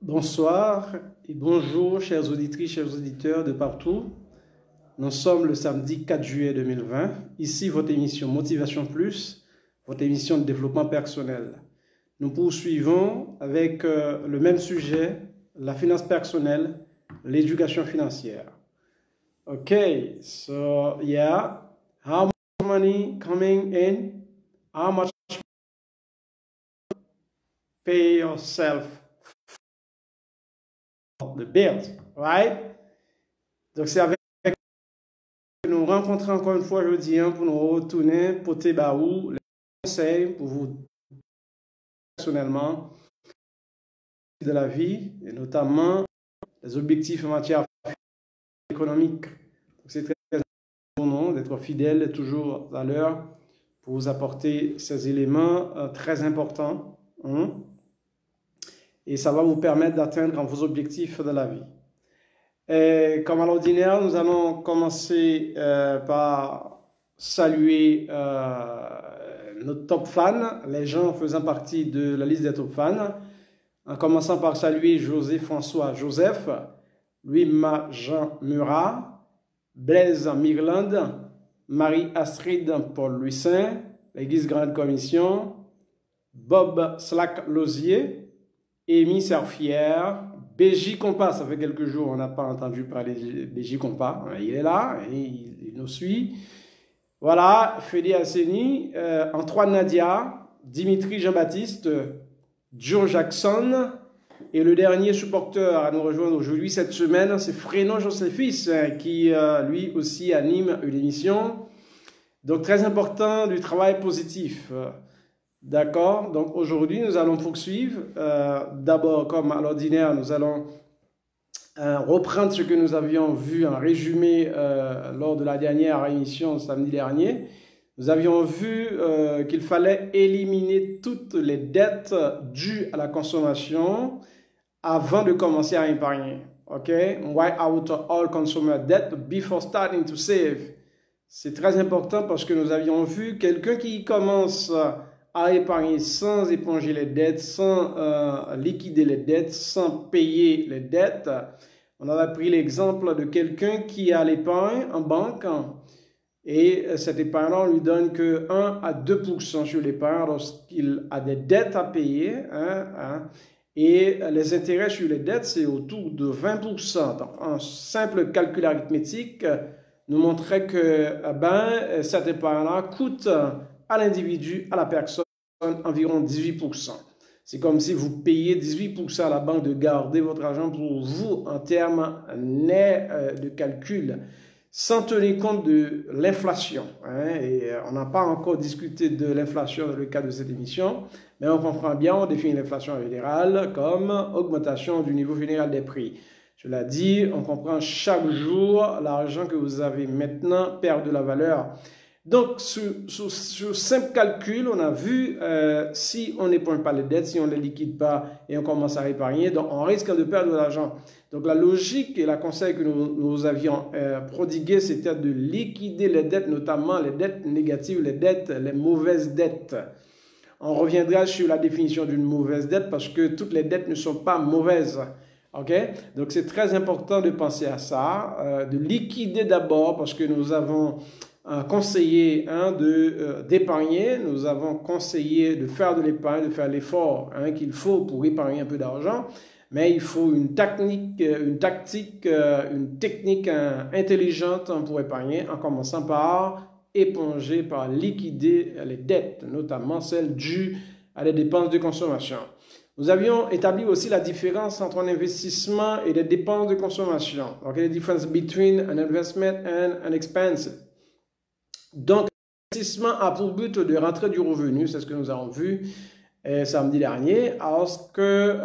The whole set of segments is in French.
Bonsoir et bonjour, chers auditrices, chers auditeurs de partout. Nous sommes le samedi 4 juillet 2020. Ici, votre émission Motivation Plus, votre émission de développement personnel. Nous poursuivons avec le même sujet, la finance personnelle, l'éducation financière. Okay, so yeah, how much money coming in? How much pay yourself the bills, right? Donc c'est avec nous rencontrer encore une fois jeudi pour nous retourner pour Tébaou, les conseils pour vous personnellement de la vie et notamment les objectifs en matière économique. C'est très important pour nous d'être fidèles toujours à l'heure pour vous apporter ces éléments très importants et ça va vous permettre d'atteindre vos objectifs de la vie. Et comme à l'ordinaire, nous allons commencer par saluer nos top fans, les gens faisant partie de la liste des top fans, en commençant par saluer José François Joseph, Louis-Ma Jean Murat, Blaise Mirland, Marie-Astrid Paul Louisin, l'Église Grande Commission, Bob Slack Lozier, Amy Serfière, BJ Compas, ça fait quelques jours, on n'a pas entendu parler de BJ Compas. Il est là, il nous suit. Voilà, Fede Asseni, Antoine Nadia, Dimitri Jean-Baptiste, Joe Jackson. Et le dernier supporter à nous rejoindre aujourd'hui, cette semaine, c'est Frénon Joséphis, qui lui aussi anime une émission. Donc très important du travail positif. D'accord, donc aujourd'hui nous allons poursuivre. D'abord, comme à l'ordinaire, nous allons reprendre ce que nous avions vu en résumé lors de la dernière émission samedi dernier. Nous avions vu qu'il fallait éliminer toutes les dettes dues à la consommation avant de commencer à épargner. Ok, wipe out all consumer debt before starting to save. C'est très important parce que nous avions vu quelqu'un qui commence à épargner sans éponger les dettes, sans liquider les dettes, sans payer les dettes. On avait pris l'exemple de quelqu'un qui a l'épargne en banque et cet épargnant lui donne que 1 à 2% sur l'épargne lorsqu'il a des dettes à payer. Et les intérêts sur les dettes, c'est autour de 20%. Donc, un simple calcul arithmétique nous montrait que cet épargne-là coûte à l'individu, à la personne, environ 18%. C'est comme si vous payez 18% à la banque de garder votre argent pour vous en termes nets de calcul, sans tenir compte de l'inflation. Et on n'a pas encore discuté de l'inflation dans le cadre de cette émission, mais on comprend bien, on définit l'inflation générale comme augmentation du niveau général des prix. Cela dit, on comprend chaque jour l'argent que vous avez maintenant perd de la valeur. Donc, sur simple calcul, on a vu si on n'épargne pas les dettes, si on ne les liquide pas et on commence à épargner, donc on risque de perdre de l'argent. Donc, la logique et la conseil que nous avions prodigué, c'était de liquider les dettes, notamment les dettes négatives, les mauvaises dettes. On reviendra sur la définition d'une mauvaise dette parce que toutes les dettes ne sont pas mauvaises. Okay? Donc, c'est très important de penser à ça, de liquider d'abord parce que nous avons conseillé d'épargner, nous avons conseillé de faire de l'épargne, de faire l'effort qu'il faut pour épargner un peu d'argent, mais il faut une technique intelligente pour épargner en commençant par éponger, par liquider les dettes, notamment celles dues à des dépenses de consommation. Nous avions établi aussi la différence entre un investissement et des dépenses de consommation. Okay, the difference between an investment and an expense. Donc, l'investissement a pour but de rentrer du revenu, c'est ce que nous avons vu samedi dernier, alors que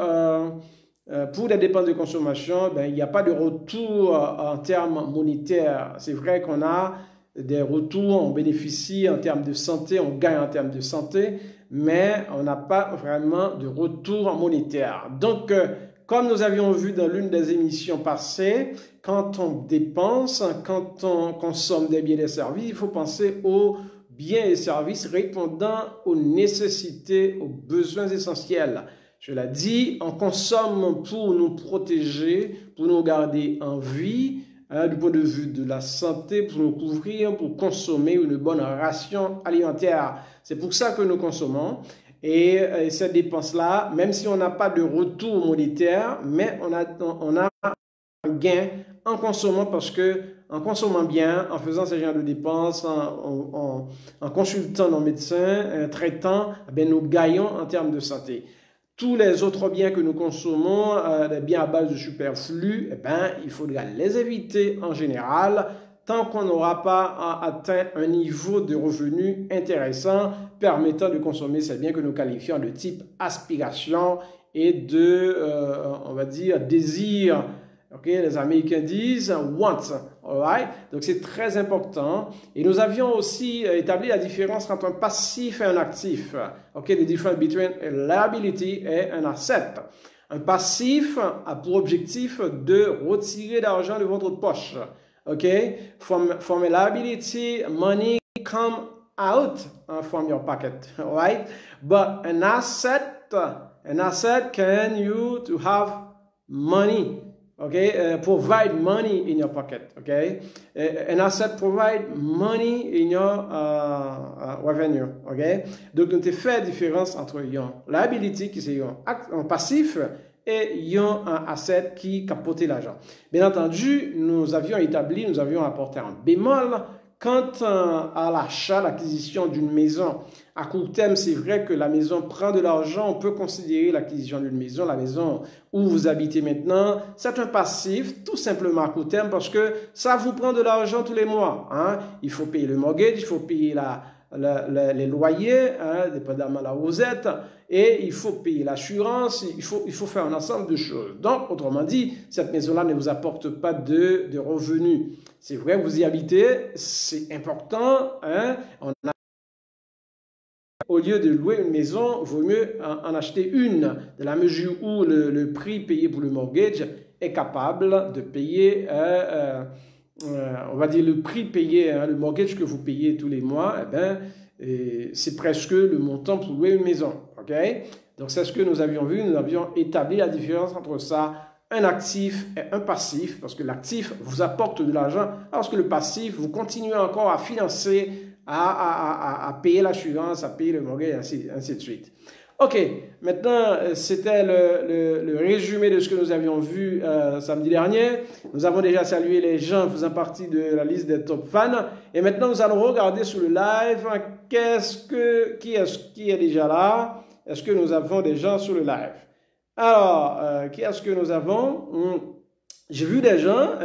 pour les dépenses de consommation, il n'y a pas de retour en termes monétaires. C'est vrai qu'on a des retours, on bénéficie en termes de santé, on gagne en termes de santé, mais on n'a pas vraiment de retour monétaire. Donc, comme nous avions vu dans l'une des émissions passées, quand on dépense, quand on consomme des biens et des services, il faut penser aux biens et services répondant aux nécessités, aux besoins essentiels. Je l'ai dit, on consomme pour nous protéger, pour nous garder en vie, hein, du point de vue de la santé, pour nous couvrir, pour consommer une bonne ration alimentaire. C'est pour ça que nous consommons. Et cette dépense-là, même si on n'a pas de retour monétaire, mais on a un gain en consommant parce que en consommant bien, en faisant ce genre de dépenses, en consultant nos médecins, en traitant, eh nous gagnons en termes de santé. Tous les autres biens que nous consommons, des biens à base de superflu, il faudra les éviter en général tant qu'on n'aura pas atteint un niveau de revenu intéressant permettant de consommer ces biens que nous qualifions de type aspiration et de, on va dire, désir. Okay, les Américains disent want, alright? Donc c'est très important. Et nous avions aussi établi la différence entre un passif et un actif. Okay, the difference between a liability et un asset. Un passif a pour objectif de retirer l'argent de votre poche. Okay, from a liability, money come out from your pocket, alright? But an asset can you to have money. Okay, provide money in your pocket. Okay, an asset provide money in your revenue. Okay, donc on te fait différence entre yon liability qui c'est un passif et yon un asset qui capote l'argent. Bien entendu, nous avions apporté un bémol quant à l'achat, l'acquisition d'une maison. À court terme, c'est vrai que la maison prend de l'argent. On peut considérer l'acquisition d'une maison, la maison où vous habitez maintenant. C'est un passif, tout simplement à court terme, parce que ça vous prend de l'argent tous les mois. Hein? Il faut payer le mortgage, il faut payer les loyers, hein, dépendamment là où vous êtes, et il faut payer l'assurance, il faut faire un ensemble de choses. Donc, autrement dit, cette maison-là ne vous apporte pas de revenus. C'est vrai, vous y habitez, c'est important, hein, au lieu de louer une maison, il vaut mieux en acheter une, de la mesure où le prix payé pour le mortgage est capable de payer, on va dire le prix payé, hein, le mortgage que vous payez tous les mois, c'est presque le montant pour louer une maison. Okay? Donc c'est ce que nous avions vu, nous avions établi la différence entre ça, un actif et un passif, parce que l'actif vous apporte de l'argent, alors que le passif, vous continuez encore à financer, à payer l'assurance, à payer le mortgage, ainsi de suite. Ok, maintenant, c'était le résumé de ce que nous avions vu samedi dernier. Nous avons déjà salué les gens faisant partie de la liste des top fans. Et maintenant, nous allons regarder sur le live qui est déjà là. Est-ce que nous avons des gens sur le live? Alors, qui est-ce que nous avons? J'ai vu des gens,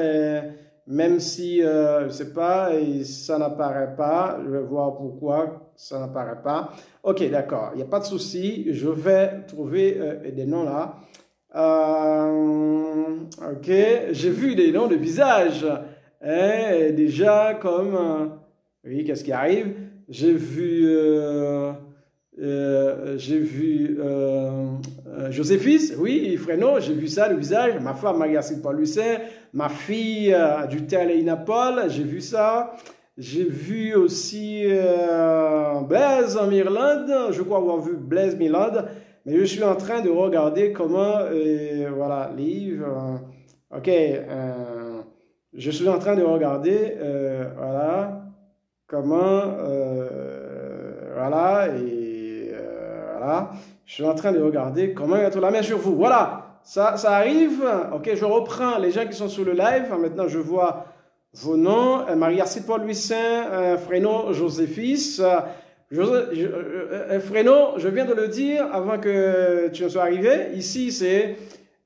même si, je ne sais pas, ça n'apparaît pas. Je vais voir pourquoi ça n'apparaît pas. Ok, d'accord, il n'y a pas de souci. Je vais trouver des noms là. Ok, j'ai vu des noms de visage. Déjà, comme... oui, qu'est-ce qui arrive? J'ai vu... Joséphis, oui, Fréno, j'ai vu ça, le visage. Ma femme, Marie-Astrid Paul-Lucin, ma fille, Adultère Léina Paul, j'ai vu ça. J'ai vu aussi Blaise en Irlande, je crois avoir vu Blaise Milad, mais je suis en train de regarder comment, voilà, livre, ok, je suis en train de regarder, voilà, comment, voilà, et voilà, je suis en train de regarder comment mettre la main sur vous, voilà, ça arrive, ok, je reprends les gens qui sont sur le live, maintenant je vois vos noms, Marie-Astrid Paul-Lucin, Fréno, Joséphis. Fréno, je viens de le dire avant que tu ne sois arrivé. Ici,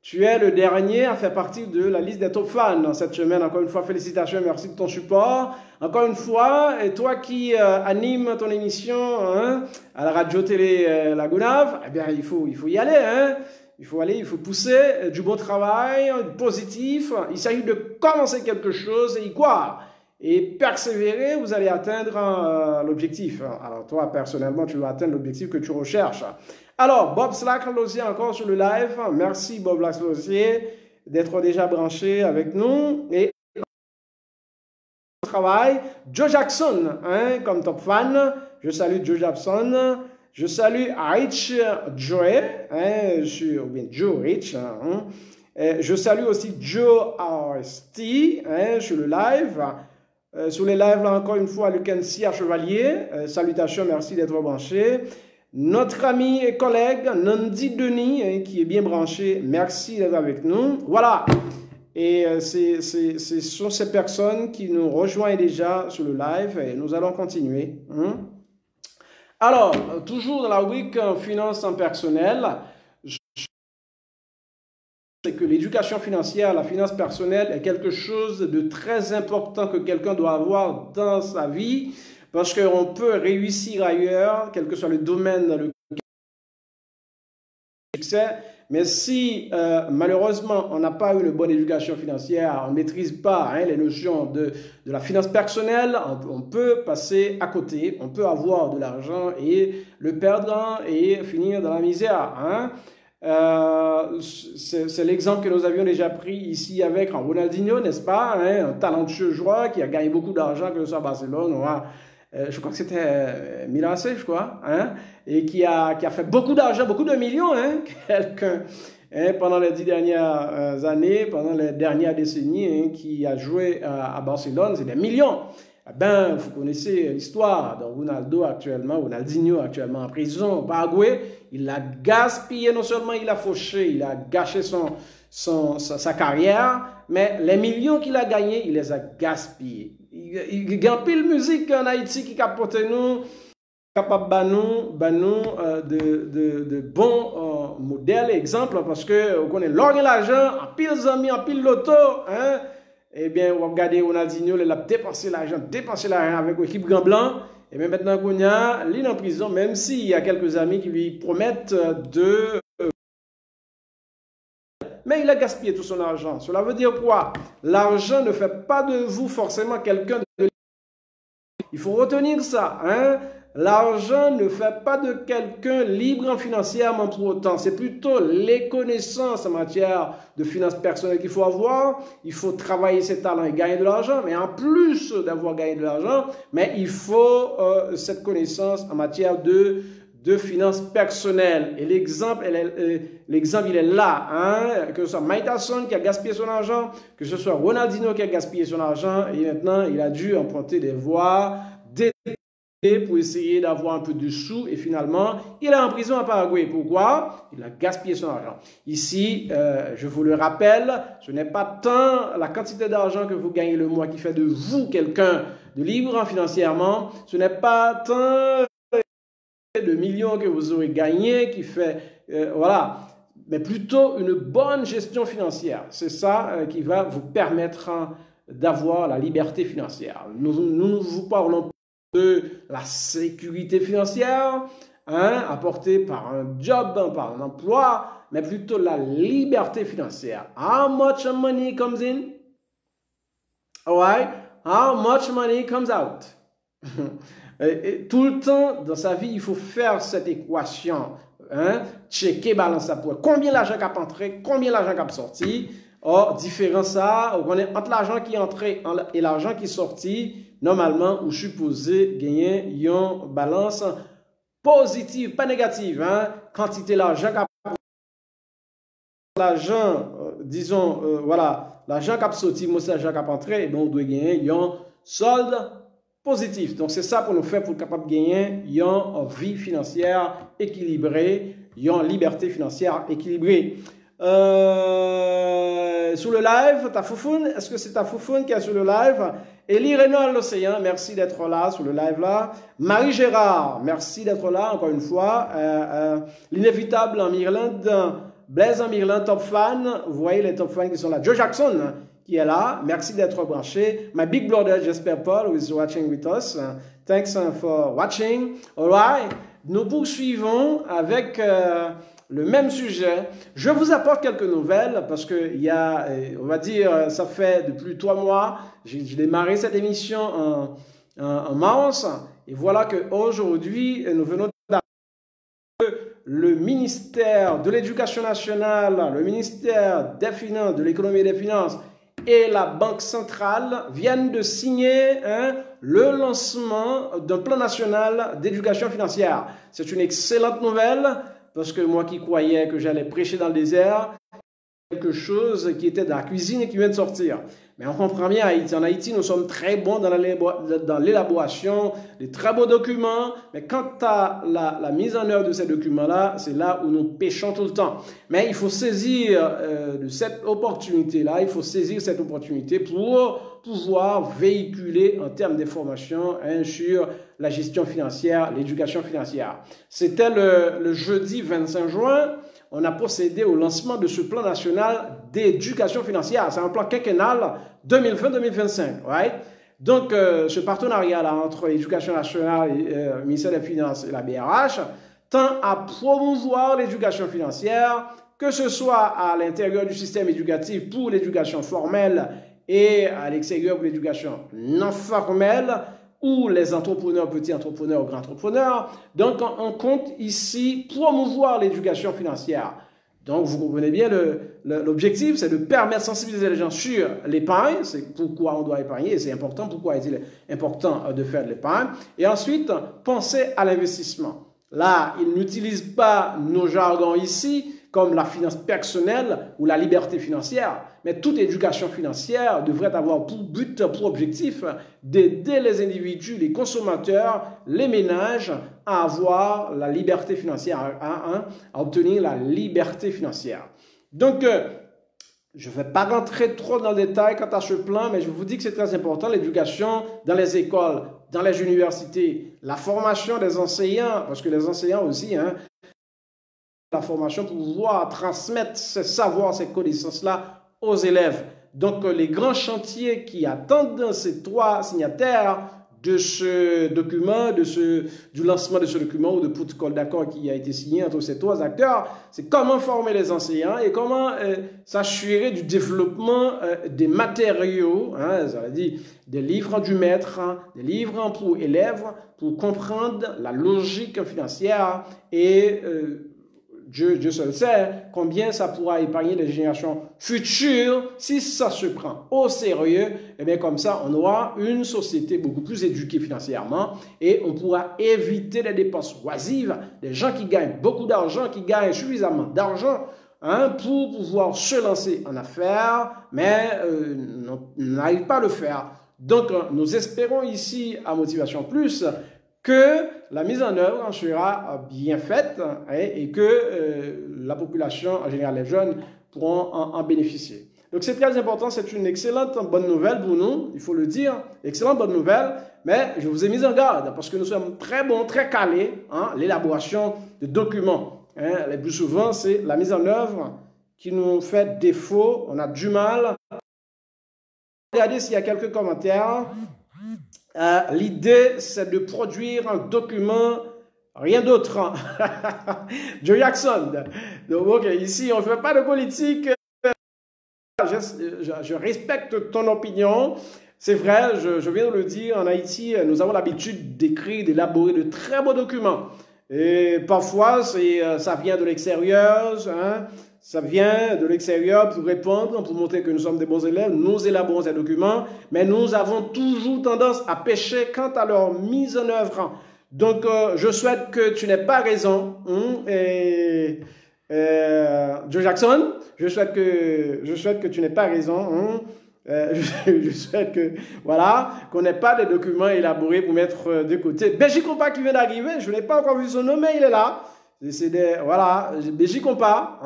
tu es le dernier à faire partie de la liste des top fans cette semaine. Encore une fois, félicitations, merci de ton support. Encore une fois, et toi qui anime ton émission hein, à la radio-télé La Gonave, eh bien, il faut y aller, hein. Il faut aller, il faut pousser du bon travail, positif. Il s'agit de commencer quelque chose et y croire. Et persévérer, vous allez atteindre l'objectif. Alors toi, personnellement, tu vas atteindre l'objectif que tu recherches. Alors, Bob Slack-Lossier encore sur le live. Merci Bob Slack-Lossier d'être déjà branché avec nous. Et travail, Joe Jackson, hein, comme top fan. Je salue Joe Jackson. Je salue Rich Joe, hein, ou bien Joe Rich. Hein. Je salue aussi Joe RST hein, sur le live. Sur les lives, là, encore une fois, le Kensi à Chevalier. Salutations, merci d'être branché. Notre ami et collègue Nandi Denis, hein, qui est bien branché, merci d'être avec nous. Voilà. Et ce sont ces personnes qui nous rejoignent déjà sur le live et nous allons continuer. Hein. Alors, toujours dans la week finance en personnel, c'est que l'éducation financière, la finance personnelle est quelque chose de très important que quelqu'un doit avoir dans sa vie parce qu'on peut réussir ailleurs, quel que soit le domaine dans lequel succès. Mais si malheureusement on n'a pas eu une bonne éducation financière, on ne maîtrise pas hein, les notions de la finance personnelle, on peut passer à côté, on peut avoir de l'argent et le perdre et finir dans la misère. Hein. C'est l'exemple que nous avions déjà pris ici avec Ronaldinho, n'est-ce pas? Hein, un talentueux joueur qui a gagné beaucoup d'argent, que ce soit à Barcelone ou je crois que c'était Milan AC, je crois, hein, et qui a fait beaucoup d'argent, beaucoup de millions, hein, quelqu'un, hein, pendant les 10 dernières années, pendant les dernières décennies, hein, qui a joué à Barcelone, c'est des millions. Eh ben, vous connaissez l'histoire de Ronaldinho actuellement en prison au Paraguay. Il a gaspillé, non seulement il a fauché, il a gâché sa carrière, mais les millions qu'il a gagnés, il les a gaspillés. Il y a pile musique en Haïti qui capote nous, capable de bons modèles, exemples, parce que on connaît l'or et l'argent, en pile amis, en pile loto, hein. Eh bien, on va regarder Ronaldinho, il a dépensé l'argent avec l'équipe Grand Blanc. Et bien maintenant qu'on a, il est en prison, même s'il y a quelques amis qui lui promettent de... Mais il a gaspillé tout son argent. Cela veut dire quoi? L'argent ne fait pas de vous forcément quelqu'un de... Il faut retenir ça. Hein? L'argent ne fait pas de quelqu'un libre financièrement pour autant. C'est plutôt les connaissances en matière de finances personnelles qu'il faut avoir. Il faut travailler ses talents et gagner de l'argent. Mais en plus d'avoir gagné de l'argent, mais il faut cette connaissance en matière de finances personnelles. Et l'exemple, il est là. Hein? Que ce soit Mike Tyson qui a gaspillé son argent, que ce soit Ronaldinho qui a gaspillé son argent. Et maintenant, il a dû emprunter des voies, pour essayer d'avoir un peu de sous et finalement, il est en prison à Paraguay. Pourquoi? Il a gaspillé son argent. Ici, je vous le rappelle, ce n'est pas tant la quantité d'argent que vous gagnez le mois qui fait de vous quelqu'un de libre financièrement, ce n'est pas tant de millions que vous aurez gagné qui fait, voilà, mais plutôt une bonne gestion financière. C'est ça qui va vous permettre d'avoir la liberté financière. Nous vous parlons de la sécurité financière, hein, apportée par un job, par un emploi, mais plutôt la liberté financière. How much money comes in? Alright? How much money comes out? Et tout le temps dans sa vie, il faut faire cette équation, hein, checker, balance à poids. Combien l'argent qui a entré, combien l'argent qui a sorti? Or, différence ça, on connaît entre l'argent qui est entré et l'argent qui est sorti. Normalement, vous supposez gagner une balance positive, pas négative. Hein? Quantité l'argent disons, voilà, l'argent qui a sorti, moi c'est l'argent qui a entré, et donc on doit gagner un solde positif. Donc c'est ça pour nous faire pour être capable de gagner une vie financière équilibrée, une liberté financière équilibrée. Sur le live, ta foufoune, est-ce que c'est ta foufoune qui est sur le live? Elie Renaud l'Océan, merci d'être là sur le live là. Marie Gérard, merci d'être là encore une fois. L'inévitable en Irlande, Blaise en Irlande, top fan. Vous voyez les top fans qui sont là. Joe Jackson qui est là, merci d'être branché. My big brother Jasper Paul who is watching with us. Thanks for watching. All right, nous poursuivons avec le même sujet. Je vous apporte quelques nouvelles parce que il y a, on va dire, ça fait depuis 3 mois, j'ai démarré cette émission en mars et voilà qu'aujourd'hui, nous venons d'apprendre que le ministère de l'Éducation nationale, le ministère des Finances, de l'économie et des finances et la Banque centrale viennent de signer le lancement d'un plan national d'éducation financière. C'est une excellente nouvelle parce que moi qui croyais que j'allais prêcher dans le désert, quelque chose qui était dans la cuisine et qui vient de sortir. Mais on comprend bien Haïti. En Haïti, nous sommes très bons dans l'élaboration des très beaux documents. Mais quant à la mise en œuvre de ces documents-là, c'est là où nous péchons tout le temps. Mais il faut saisir de cette opportunité-là. Il faut saisir cette opportunité pour pouvoir véhiculer en termes d'information sur la gestion financière, l'éducation financière. C'était le jeudi 25 juin. On a procédé au lancement de ce plan national d'éducation financière. C'est un plan quinquennal 2020-2025. Right? Donc, ce partenariat-là entre l'éducation nationale, le ministère des Finances et la BRH tend à promouvoir l'éducation financière, que ce soit à l'intérieur du système éducatif pour l'éducation formelle et à l'extérieur pour l'éducation non formelle, ou les entrepreneurs, petits entrepreneurs, grands entrepreneurs. Donc, on compte ici promouvoir l'éducation financière. Donc, vous comprenez bien, l'objectif, c'est de permettre de sensibiliser les gens sur l'épargne, c'est pourquoi on doit épargner, et c'est important, pourquoi est-il important de faire de l'épargne. Et ensuite, penser à l'investissement. Là, ils n'utilisent pas nos jargons ici, comme la finance personnelle ou la liberté financière, mais toute éducation financière devrait avoir pour but, pour objectif, d'aider les individus, les consommateurs, les ménages à avoir la liberté financière, à obtenir la liberté financière. Donc, je ne vais pas rentrer trop dans le détail quant à ce plan, mais je vous dis que c'est très important, l'éducation dans les écoles, dans les universités, la formation des enseignants, parce que les enseignants aussi, la formation pour pouvoir transmettre ces savoirs, ces connaissances-là aux élèves. Donc, les grands chantiers qui attendent ces trois signataires de ce document, du lancement de ce document ou de protocole d'accord qui a été signé entre ces trois acteurs, c'est comment former les enseignants et comment s'assurer du développement des matériaux, ça veut dire des livres du maître, des livres pour élèves, pour comprendre la logique financière et Dieu seul sait combien ça pourra épargner les générations futures si ça se prend au sérieux. Et bien comme ça, on aura une société beaucoup plus éduquée financièrement et on pourra éviter les dépenses oisives des gens qui gagnent beaucoup d'argent, qui gagnent suffisamment d'argent pour pouvoir se lancer en affaires, mais n'arrivent pas à le faire. Donc, nous espérons ici à Motivation Plus que la mise en œuvre en sera bien faite et que la population, en général les jeunes, pourront en bénéficier. Donc c'est très important, c'est une excellente bonne nouvelle pour nous, il faut le dire, excellente bonne nouvelle, mais je vous ai mis en garde parce que nous sommes très bons, très calés, l'élaboration de documents. Le plus souvent, c'est la mise en œuvre qui nous fait défaut, on a du mal. Regardez s'il y a quelques commentaires. L'idée, c'est de produire un document, rien d'autre. Joe Jackson. Donc, ok, ici, on ne fait pas de politique. Je respecte ton opinion. C'est vrai, je viens de le dire, en Haïti, nous avons l'habitude d'écrire, d'élaborer de très beaux documents. Et parfois, ça vient de l'extérieur, ça vient de l'extérieur pour répondre, pour montrer que nous sommes des bons élèves. Nous élaborons ces documents, mais nous avons toujours tendance à pécher quant à leur mise en œuvre. Donc, je souhaite que tu n'aies pas raison. Joe Jackson, je souhaite que tu n'aies pas raison. Je souhaite que, voilà, qu'on n'ait pas de documents élaborés pour mettre de côté. Béji Compa qui vient d'arriver, je n'ai pas encore vu son nom, mais il est là. Voilà, Béji Compa.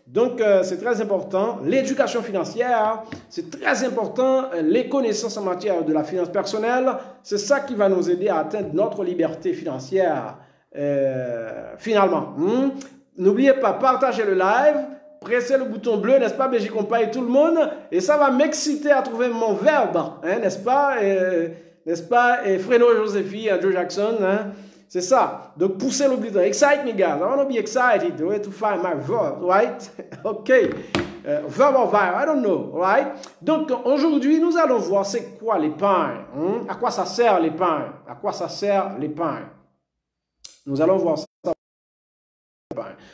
Donc, c'est très important. L'éducation financière, c'est très important. Les connaissances en matière de la finance personnelle, c'est ça qui va nous aider à atteindre notre liberté financière, finalement. N'oubliez pas, partagez le live. Pressez le bouton bleu, n'est-ce pas, Béji Compa et tout le monde, et ça va m'exciter à trouver mon verbe, n'est-ce pas, et Freno Joséphie, Joe Jackson, c'est ça. Donc, poussez le bouton. Excite me, guys. I want to be excited. The way to find my verb, right? OK. Verb or vibe, I don't know, right? Donc, aujourd'hui, nous allons voir c'est quoi l'épargne. À quoi ça sert l'épargne? À quoi ça sert l'épargne? Nous allons voir ça.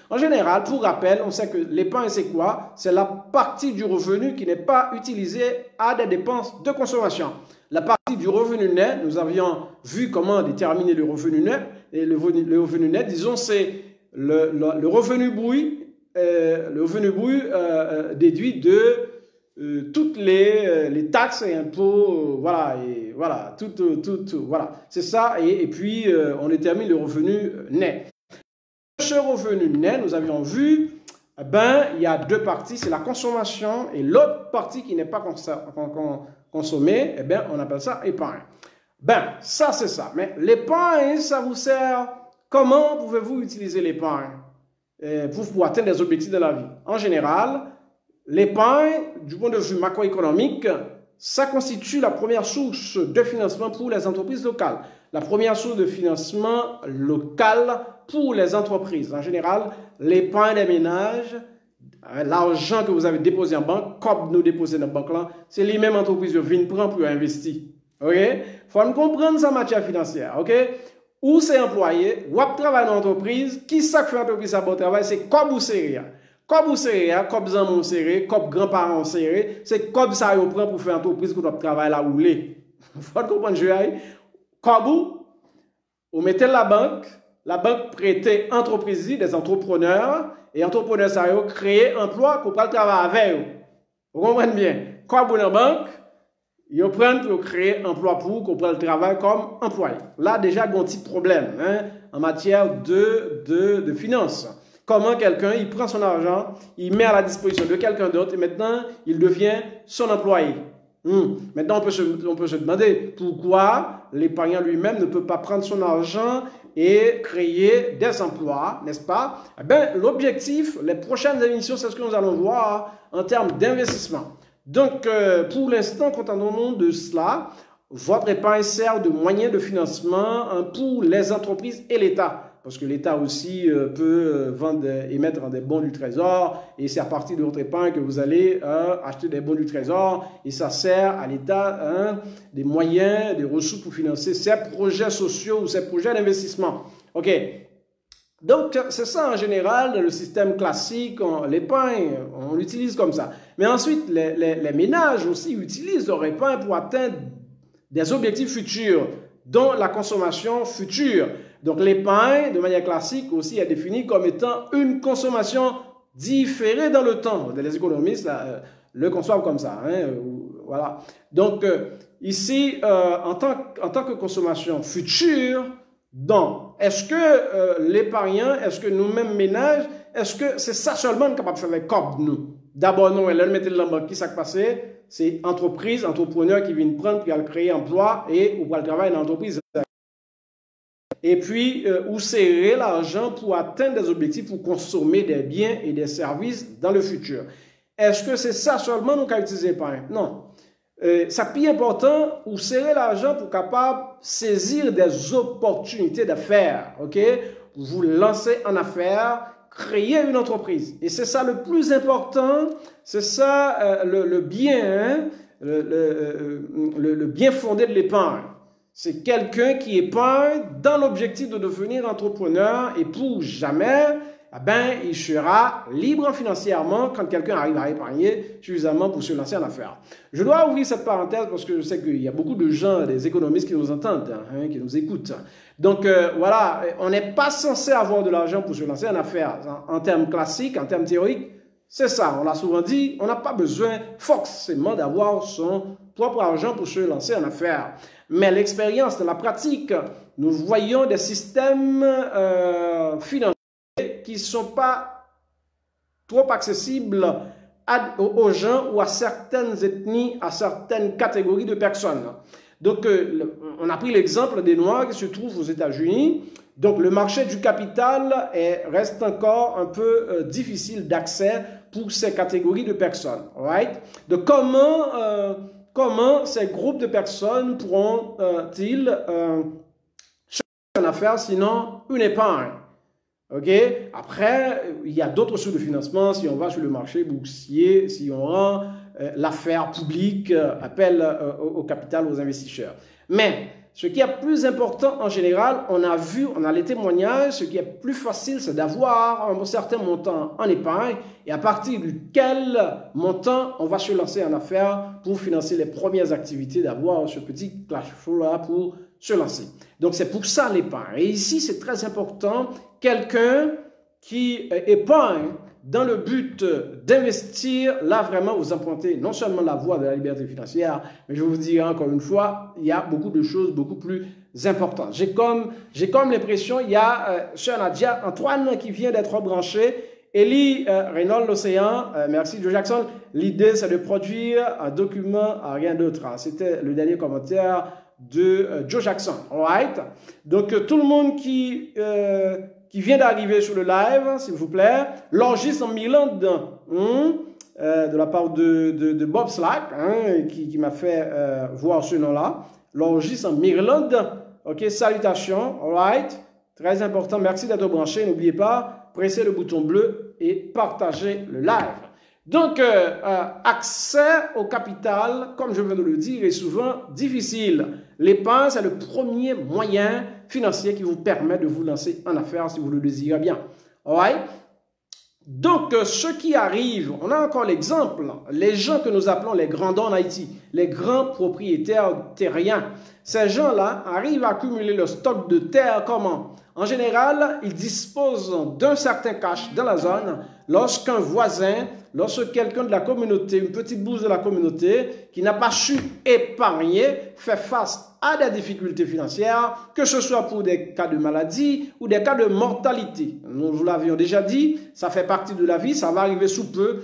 En général, pour rappel, on sait que l'épargne, c'est quoi? C'est la partie du revenu qui n'est pas utilisée à des dépenses de consommation. La partie du revenu net, nous avions vu comment déterminer le revenu net. Et le revenu net, disons, c'est le revenu brut, déduit de toutes les taxes et impôts, voilà, et voilà, voilà, c'est ça, et puis on détermine le revenu net. Ce revenu net, nous avions vu, il y a deux parties, c'est la consommation et l'autre partie qui n'est pas consommée, on appelle ça épargne. Ça c'est ça, mais l'épargne, ça vous sert, comment pouvez-vous utiliser l'épargne pour atteindre des objectifs de la vie? En général, l'épargne, du point de vue macroéconomique, ça constitue la première source de financement pour les entreprises locales. La première source de financement local pour les entreprises. En général, l'épargne des ménages, l'argent que vous avez déposé en banque, comme nous déposons dans la banque là, c'est les mêmes entreprises qui viennent prendre pour investir. OK? Faut nous comprendre ça en matière financière. OK? Ou c'est employé, ou travaille dans l'entreprise, qui ça fait l'entreprise à bon travail, c'est comme vous serrez. Comme vous serrez, comme vous en serrez, comme grands-parents serrés, c'est comme ça vous prend pour faire entreprise que vous travaillez là où vous voulez. Faut comprendre, je vais. Comme vous mettez la banque prête entreprise, des entrepreneurs, et entrepreneurs ça vous créer emploi pour pas travailler avec eux. Vous comprenez bien? Comme vous dans la banque, ils prennent pour créer emploi pour qu'on prenne le travail comme employé. Là, déjà, il y a un petit problème en matière de finances. Comment quelqu'un, il prend son argent, il met à la disposition de quelqu'un d'autre et maintenant, il devient son employé. Maintenant, on peut se demander pourquoi l'épargnant lui-même ne peut pas prendre son argent et créer des emplois, n'est-ce pas? L'objectif, les prochaines émissions, c'est ce que nous allons voir en termes d'investissement. Donc, pour l'instant, contentons-nous de cela. Votre épargne sert de moyen de financement pour les entreprises et l'État. Parce que l'État aussi peut émettre des bons du trésor. Et c'est à partir de votre épargne que vous allez acheter des bons du trésor. Et ça sert à l'État des moyens, des ressources pour financer ses projets sociaux ou ses projets d'investissement. OK. Donc, c'est ça en général, dans le système classique, l'épargne, on l'utilise comme ça. Mais ensuite, les ménages aussi utilisent leur épargne pour atteindre des objectifs futurs, dont la consommation future. Donc, l'épargne, de manière classique, aussi est définie comme étant une consommation différée dans le temps. Les économistes le conçoivent comme ça. Voilà. Donc, ici, en tant que consommation future, donc, est-ce que l'épargnant, est-ce que nous-mêmes ménages, est-ce que c'est ça seulement capable de faire avec comme nous? D'abord, nous, elle mettait dans la banque, qui s'est passé? C'est entreprise, entrepreneur qui viennent prendre, qui a créé emploi et ou pour le travail dans l'entreprise. Et puis, où serrer l'argent pour atteindre des objectifs, pour consommer des biens et des services dans le futur. Est-ce que c'est ça seulement nous qu'à utiliser l'épargne? Non. Ça plus important, où serrer l'argent pour capable saisir des opportunités d'affaires, ok? Vous lancer en affaires, créer une entreprise. Et c'est ça le plus important, c'est ça le bien, le bien fondé de l'épargne. C'est quelqu'un qui épargne dans l'objectif de devenir entrepreneur et pour jamais, il sera libre financièrement quand quelqu'un arrive à épargner suffisamment pour se lancer en affaires. Je dois ouvrir cette parenthèse parce que je sais qu'il y a beaucoup de gens, des économistes qui nous entendent, qui nous écoutent. Donc voilà, on n'est pas censé avoir de l'argent pour se lancer en affaires. En termes classiques, en termes théoriques, c'est ça. On l'a souvent dit, on n'a pas besoin forcément d'avoir son propre argent pour se lancer en affaires. Mais l'expérience, la pratique, nous voyons des systèmes financiers qui ne sont pas trop accessibles aux gens ou à certaines ethnies, à certaines catégories de personnes. Donc, on a pris l'exemple des Noirs qui se trouvent aux États-Unis. Donc, le marché du capital reste encore un peu difficile d'accès pour ces catégories de personnes. Right? Donc, comment ces groupes de personnes pourront-ils chercher une affaire sinon une épargne? Ok. Après, il y a d'autres sources de financement. Si on va sur le marché boursier, si on rend l'affaire publique, appel au capital aux investisseurs. Mais ce qui est plus important en général, on a vu, on a les témoignages, ce qui est plus facile, c'est d'avoir un certain montant en épargne et à partir duquel montant on va se lancer en affaires pour financer les premières activités, d'avoir ce petit cash flow là pour se lancer. Donc c'est pour ça l'épargne. Et ici c'est très important, quelqu'un qui épargne dans le but d'investir, là vraiment vous empruntez non seulement la voie de la liberté financière, mais je vous dis encore une fois, il y a beaucoup de choses beaucoup plus importantes. J'ai comme l'impression, il y a Sœur Nadia Antoine qui vient d'être branché, Elie Reynolds l'Océan, merci Joe Jackson, l'idée c'est de produire un document, rien d'autre. C'était le dernier commentaire de Joe Jackson, alright? Donc tout le monde qui vient d'arriver sur le live, s'il vous plaît. Logis en Milan, de la part de Bob Slack, qui m'a fait voir ce nom-là. Logis en Mirland. Ok, salutations. All right. Très important. Merci d'être branché. N'oubliez pas, pressez le bouton bleu et partagez le live. Donc, accès au capital, comme je viens de le dire, est souvent difficile. L'épargne, c'est le premier moyen financier qui vous permet de vous lancer en affaires si vous le désirez bien. Alright? Donc, ce qui arrive, on a encore l'exemple, les gens que nous appelons les grands dons en Haïti, les grands propriétaires terriens. Ces gens-là arrivent à accumuler le stock de terre comment? En général, ils disposent d'un certain cash dans la zone lorsqu'un voisin, lorsque quelqu'un de la communauté, une petite bouse de la communauté qui n'a pas su épargner, fait face à des difficultés financières, que ce soit pour des cas de maladie ou des cas de mortalité. Nous vous l'avions déjà dit, ça fait partie de la vie, ça va arriver sous peu.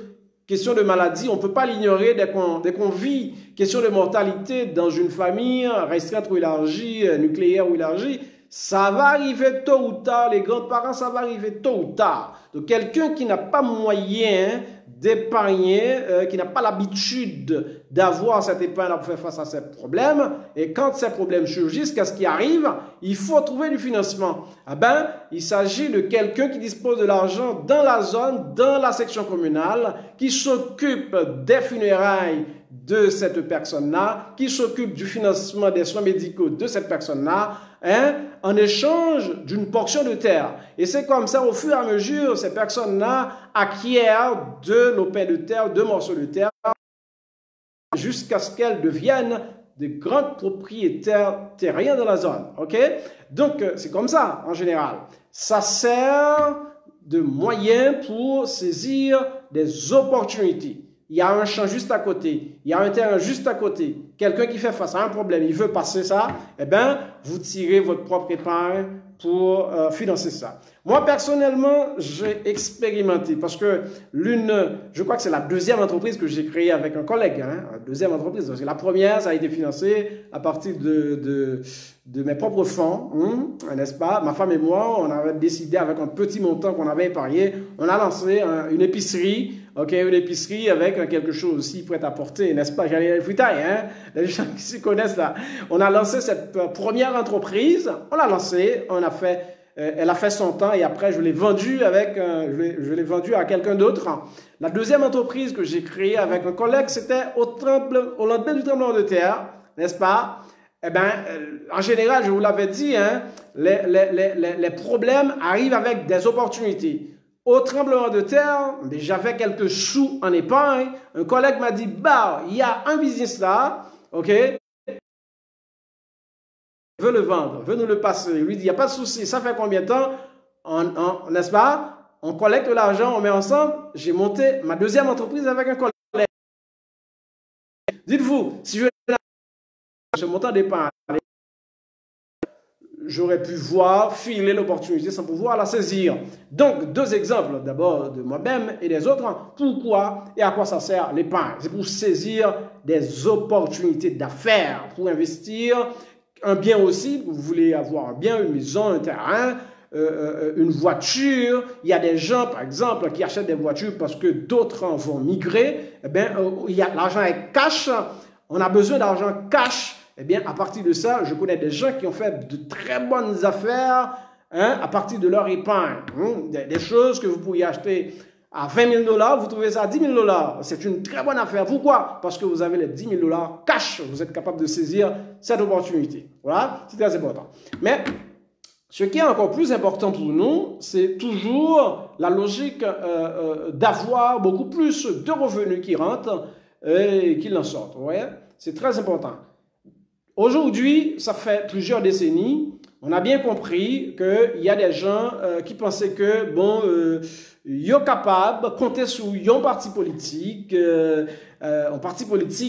Question de maladie, on ne peut pas l'ignorer dès qu'on vit. Question de mortalité dans une famille restreinte ou élargie, nucléaire ou élargie, ça va arriver tôt ou tard, les grands-parents, ça va arriver tôt ou tard. Donc, quelqu'un qui n'a pas moyen d'épargner, qui n'a pas l'habitude d'avoir cette épargne pour faire face à ces problèmes, et quand ces problèmes surgissent, qu'est-ce qui arrive? Il faut trouver du financement. Ah ben, il s'agit de quelqu'un qui dispose de l'argent dans la zone, dans la section communale, qui s'occupe des funérailles de cette personne-là, qui s'occupe du financement des soins médicaux de cette personne-là, en échange d'une portion de terre. Et c'est comme ça, au fur et à mesure, ces personnes-là acquièrent de lopins de terre, de morceaux de terre, jusqu'à ce qu'elles deviennent de grands propriétaires terriens dans la zone. Ok? Donc, c'est comme ça, en général. Ça sert de moyen pour saisir des opportunités. Il y a un champ juste à côté, il y a un terrain juste à côté, quelqu'un qui fait face à un problème, il veut passer ça, eh bien, vous tirez votre propre épargne pour financer ça. Moi, personnellement, j'ai expérimenté parce que je crois que c'est la deuxième entreprise que j'ai créée avec un collègue, la deuxième entreprise. Parce que la première, ça a été financé à partir de mes propres fonds, n'est-ce pas? Ma femme et moi, on avait décidé avec un petit montant qu'on avait épargné, on a lancé une épicerie. Ok, une épicerie avec quelque chose aussi prêt à porter, n'est-ce pas? J'allais les fritailles, les gens qui s'y connaissent là. On a lancé cette première entreprise, on l'a lancée, elle a fait son temps et après je l'ai vendue je l'ai vendue à quelqu'un d'autre. La deuxième entreprise que j'ai créée avec un collègue, c'était au lendemain du tremblement de terre, n'est-ce pas? Eh bien, en général, je vous l'avais dit, les problèmes arrivent avec des opportunités. Au tremblement de terre, j'avais quelques sous en épargne. Un collègue m'a dit, bah, il y a un business là, ok? Je veux le vendre, veut nous le passer. Il lui dit, il n'y a pas de souci, ça fait combien de temps? N'est-ce pas? On collecte l'argent, on met ensemble. J'ai monté ma deuxième entreprise avec un collègue. Dites-vous, si je montant d'épargne, j'aurais pu filer l'opportunité sans pouvoir la saisir. Donc, deux exemples, d'abord de moi-même et des autres. Pourquoi et à quoi ça sert l'épargne? C'est pour saisir des opportunités d'affaires, pour investir un bien aussi. Vous voulez avoir un bien, une maison, un terrain, une voiture. Il y a des gens, par exemple, qui achètent des voitures parce que d'autres vont migrer. Eh bien, l'argent est cash. On a besoin d'argent cash. Eh bien, à partir de ça, je connais des gens qui ont fait de très bonnes affaires à partir de leur épargne. Des choses que vous pourriez acheter à 20 000 $, vous trouvez ça à 10 000 $. C'est une très bonne affaire. Pourquoi? Parce que vous avez les 10 000 $ cash. Vous êtes capable de saisir cette opportunité. Voilà, c'est très important. Mais ce qui est encore plus important pour nous, c'est toujours la logique d'avoir beaucoup plus de revenus qui rentrent et qui en sortent. Vous voyez? C'est très important. Aujourd'hui, ça fait plusieurs décennies, on a bien compris qu'il y a des gens qui pensaient que, bon, ils sont capables de compter sur un parti politique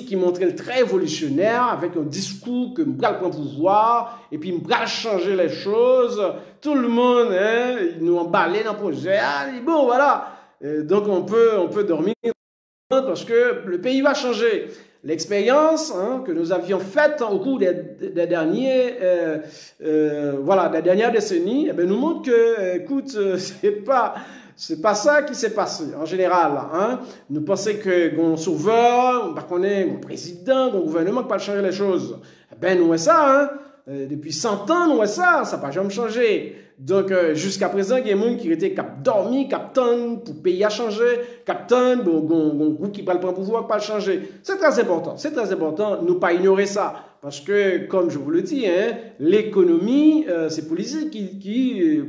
qui montrait très révolutionnaire, avec un discours que me prend le pouvoir, et puis me prend changer les choses. Tout le monde, hein, nous emballait dans le projet. Ah, bon, voilà. Donc, on peut dormir parce que le pays va changer. L'expérience que nous avions faite au cours des dernières décennies, eh bien, nous montre que, écoute, c'est pas ça qui s'est passé en général. Hein. Nous pensons que un sauveur, un président, un gouvernement qui peut changer les choses. Eh bien, nous ça, hein. Depuis 100 ans, nous ça n'a pas jamais changé. Donc, jusqu'à présent, il y a des gens qui étaient dormi, captain, pour payer à changer, captain, bon, groupe qui prend le pouvoir, pas changer. C'est très important. C'est très important. Nous pas ignorer ça. Parce que, comme je vous le dis, hein, l'économie, c'est politique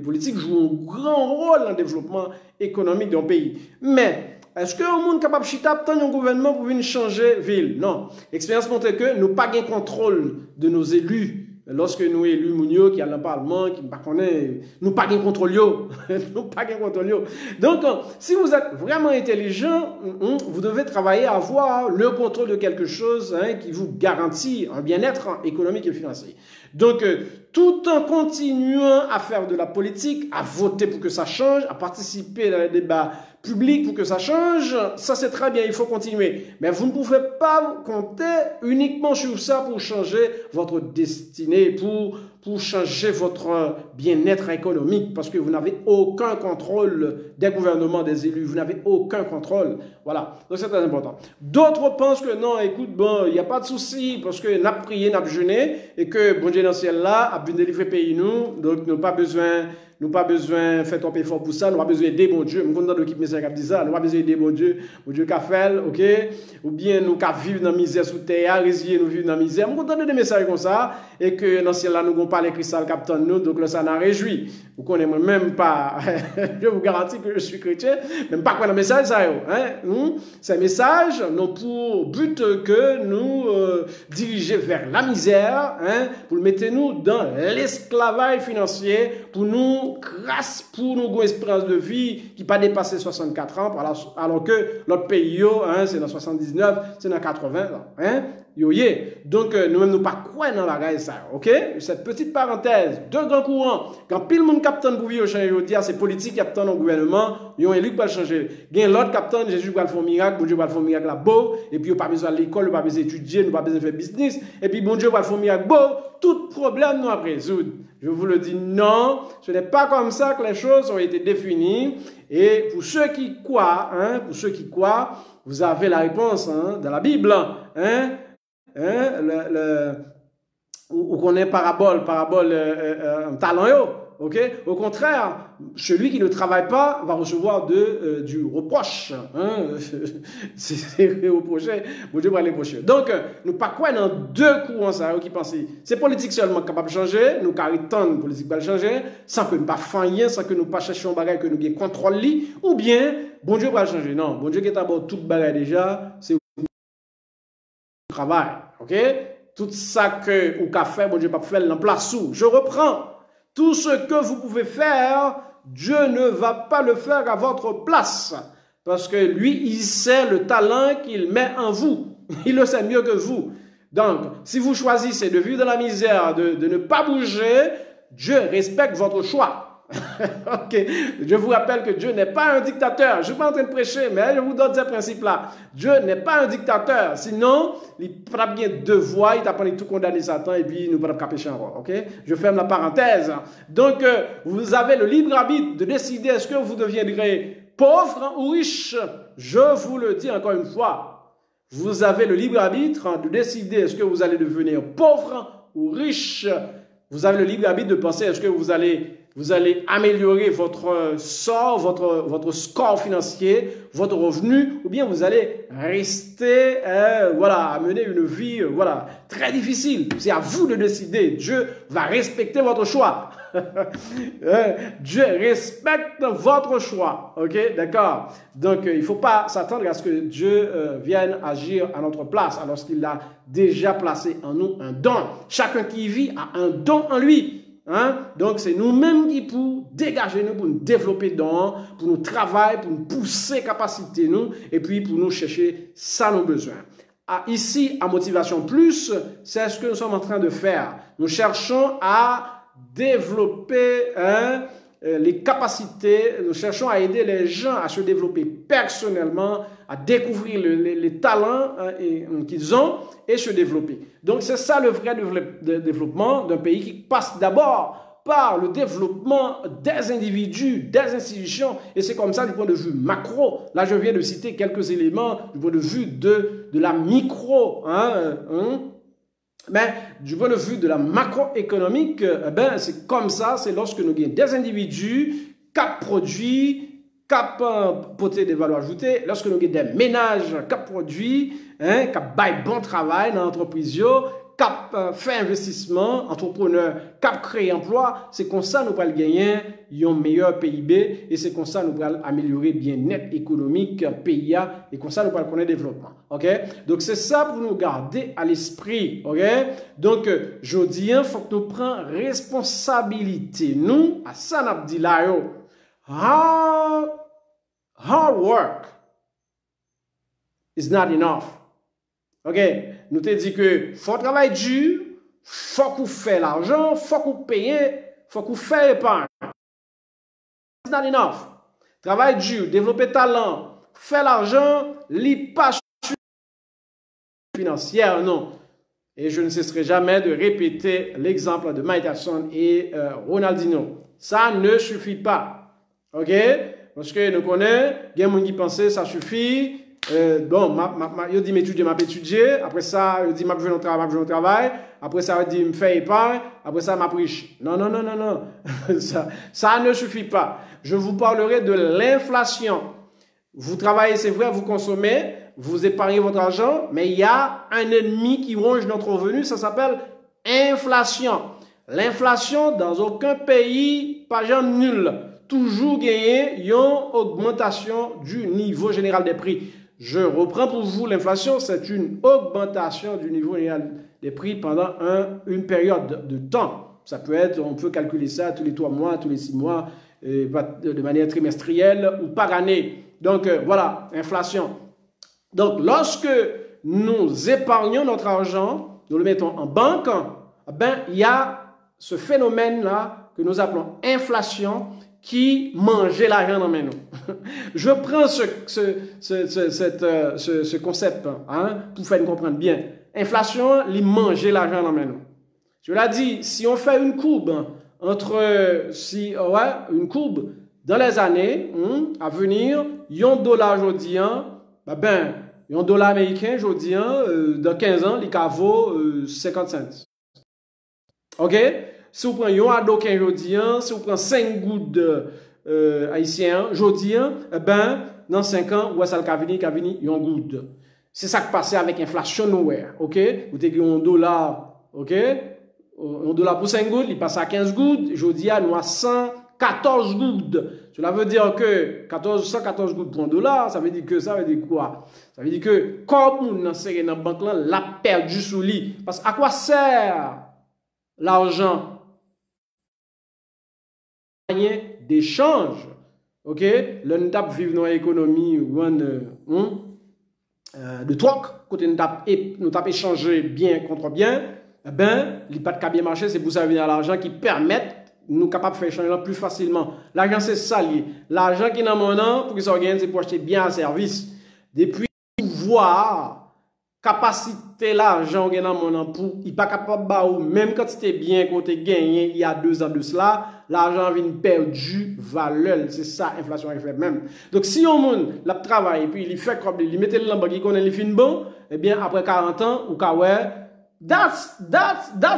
politique joue un grand rôle dans le développement économique d'un pays. Mais, est-ce qu'un monde capable de chita un gouvernement pour venir changer ville? Non. L'expérience montre que nous pas de contrôle de nos élus. Lorsque nous élus Mounio qui a le Parlement, qui ne connaît, nous pas de contrôle. Nous pas de contrôle. Donc, si vous êtes vraiment intelligent, vous devez travailler à avoir le contrôle de quelque chose qui vous garantit un bien-être économique et financier. Donc, tout en continuant à faire de la politique, à voter pour que ça change, à participer dans les débats publics pour que ça change, ça c'est très bien, il faut continuer. Mais vous ne pouvez pas compter uniquement sur ça pour changer votre destinée, pour changer votre bien-être économique, parce que vous n'avez aucun contrôle des gouvernements, des élus, vous n'avez aucun contrôle. Voilà, donc c'est très important. D'autres pensent que non, écoute, bon, il n'y a pas de souci, parce que n'a prié, n'a jeûné, et que bon Dieu dans le ciel là, a bien délivré pays nous, donc nous pas besoin de faire trop effort pour ça, nous pas besoin d'aider bon Dieu. Je suis content de l'équipe message qui dit ça, nous pas besoin d'aider bon Dieu qui a fait, ok? Ou bien nous qui vivons dans la misère sous terre, résilier nous vivons dans la misère. Je suis content de des messages comme ça, et que dans le ciel là, nous n'avons pas les cristal captant nous, donc là, ça n'a réjoui. Vous connaissez même pas, je vous garantis que je suis chrétien, même pas quoi le message ça, hein? Ces messages n'ont pour but que nous diriger vers la misère, hein, pour mettre nous dans l'esclavage financier, pour nous grâce pour nous une espérance de vie qui pas dépasser 64 ans, alors que l'autre pays, c'est dans 79, c'est dans 80 ans. Hein? Donc, nous-mêmes, nous pas croire dans la gueule ça, ok? Cette petite parenthèse, deux grands courants, quand pile le monde captain pour vivre au changer, c'est politique qui captain dans le gouvernement, ils ont élu pour changer. Il y a l'autre captain, Jésus va le faire miracle, bon Dieu va le faire miracle là-bas, et puis, il n'y a pas besoin de l'école, il n'y a pas besoin d'étudier, il n'y a pas besoin de faire business, et puis, bon Dieu va le faire miracle, bon, tout problème nous a résoudre. Je vous le dis, non, ce n'est pas comme ça que les choses ont été définies, et pour ceux qui croient, vous avez la réponse, dans la Bible, ou qu'on est parabole, talent, ok? Au contraire, celui qui ne travaille pas va recevoir du reproche, c'est reproché, bon Dieu va les reprocher. Donc, nous pas quoi dans deux courants ça qui pensent, c'est politique seulement capable de changer, nous carrément politique va changer, sans que nous pas faillir, sans que nous pas chercher un bagage que nous bien contrôle li, ou bien, bon Dieu va changer. Non, bon Dieu qui est d'abord tout bagage déjà, c'est travail, ok? Tout ça que ou qu'a fait, bon Dieu pas faire en place sous. Je reprends. Tout ce que vous pouvez faire, Dieu ne va pas le faire à votre place. Parce que lui, il sait le talent qu'il met en vous. Il le sait mieux que vous. Donc, si vous choisissez de vivre dans la misère, de ne pas bouger, Dieu respecte votre choix. Ok, je vous rappelle que Dieu n'est pas un dictateur. Je ne suis pas en train de prêcher, mais je vous donne ces principes-là. Dieu n'est pas un dictateur. Sinon, il prend bien deux voies, il t'a pas tout condamné Satan et puis nous ne pouvons pas pécher encore. Ok, je ferme la parenthèse. Donc, vous avez le libre arbitre de décider est-ce que vous deviendrez pauvre ou riche. Je vous le dis encore une fois. Vous avez le libre arbitre de décider est-ce que vous allez devenir pauvre ou riche. Vous avez le libre arbitre de penser est-ce que vous allez vous allez améliorer votre sort, votre score financier, votre revenu, ou bien vous allez rester, voilà, mener une vie, voilà, très difficile. C'est à vous de décider. Dieu va respecter votre choix. Dieu respecte votre choix. OK? D'accord? Donc, il ne faut pas s'attendre à ce que Dieu vienne agir à notre place, alors qu'il a déjà placé en nous un don. Chacun qui vit a un don en lui. Hein? Donc, c'est nous-mêmes qui pour dégager nous, pour nous développer dans, pour nous travailler, pour nous pousser capacité nous, et puis pour nous chercher ça nos besoins. Ici, à Motivation Plus, c'est ce que nous sommes en train de faire. Nous cherchons à développer les capacités, nous cherchons à aider les gens à se développer personnellement, à découvrir les talents qu'ils ont et se développer. Donc c'est ça le vrai développement d'un pays qui passe d'abord par le développement des individus, des institutions, et c'est comme ça du point de vue macro. Là, je viens de citer quelques éléments du point de vue de la micro, mais du point de vue de la macroéconomique, ben, c'est comme ça, c'est lorsque nous avons des individus cap produits, cap porter des valeurs ajoutées, lorsque nous avons des ménages cap produits, cap bail bon travail dans l'entreprise, cap fait investissement, entrepreneur, cap créer emploi, c'est comme ça nous allons gagner un meilleur PIB et c'est comme ça nous allons améliorer bien-être économique pays et comme ça nous allons connaître le développement. OK? Donc c'est ça pour nous garder à l'esprit. OK? Donc je dis il faut que nous prenions responsabilité nous à ça n'a dit là yo. Hard work is not enough. OK? Nous te dit que faut travailler dur, faut qu'on fait l'argent, faut qu'on paye, faut qu'on fait épargne. It's not enough. Travail dur, développer talent, faire l'argent, li pas financière, non. Et je ne cesserai jamais de répéter l'exemple de Mike Tyson et Ronaldinho. Ça ne suffit pas. OK? Parce que nous connaissons, il y a des gens qui pensent ça suffit. Bon, je dis m'étudier, m'a étudier. Après ça, je dis m'a besoin de travail. Après ça, je dis me faire épargne. Après ça, m'a riche. Non, non, non, non, non. ça ne suffit pas. Je vous parlerai de l'inflation. Vous travaillez, c'est vrai, vous consommez, vous épargnez votre argent, mais il y a un ennemi qui ronge notre revenu, ça s'appelle inflation. L'inflation, dans aucun pays, pas jamais nul. Toujours gagné, il y a une augmentation du niveau général des prix. Je reprends pour vous, l'inflation, c'est une augmentation du niveau général des prix pendant une période de temps. Ça peut être, on peut calculer ça tous les 3 mois, tous les 6 mois, de manière trimestrielle ou par année. Donc voilà, inflation. Donc lorsque nous épargnons notre argent, nous le mettons en banque, ben, il y a ce phénomène-là que nous appelons inflation qui mangeait l'argent dans mes mains. Je prends ce concept pour faire nous comprendre bien. Inflation, il mangeait l'argent dans mes mains. Je l'ai dit, si on fait une courbe une courbe dans les années à venir, $1 aujourd'hui, ben, $1 américain aujourd'hui, dans 15 ans, il vaut 50 cents. OK? Si vous prenez un adoquin aujourd'hui, si vous prenez 5 gouttes haïtiens aujourd'hui, ben, dans 5 ans, où ça va venir, un goutte. C'est ça qui passe avec l'inflation nowhere. OK? Vous avez $1, OK? $1 pour 5 gouttes, il passe à 15 gouttes. Aujourd'hui, nous avons 114 gouttes. Cela veut dire que 114 gouttes pour $1, ça veut dire quoi? Ça veut dire que comme on a serré dans la banque, l'a perdu sous lui. Parce qu'à quoi sert l'argent? D'échange. OK? Là, nous avons vivre dans l'économie de troc. Côté nous avons échangé bien contre bien. Eh ben, il n'y a pas de bien marché, c'est pour ça venir à l'argent qui permet nous capables de faire échanger plus facilement. L'argent, c'est ça lié. L'argent qui est dans mon nom, pour qu'il s'organise, c'est pour acheter bien un service. Depuis pouvoir, capacité l'argent qui est dans mon nom, pour, il n'est pas capable de même quand c'était bien, quand tu gagné il y a 2 ans de cela, l'argent vient perdu valeur. C'est ça, l'inflation est fait même. Donc, si on monde, la travaille, et puis il fait comme il met le lampe qui connaît les fins bon, eh bien, après 40 ans, ou ouais, that's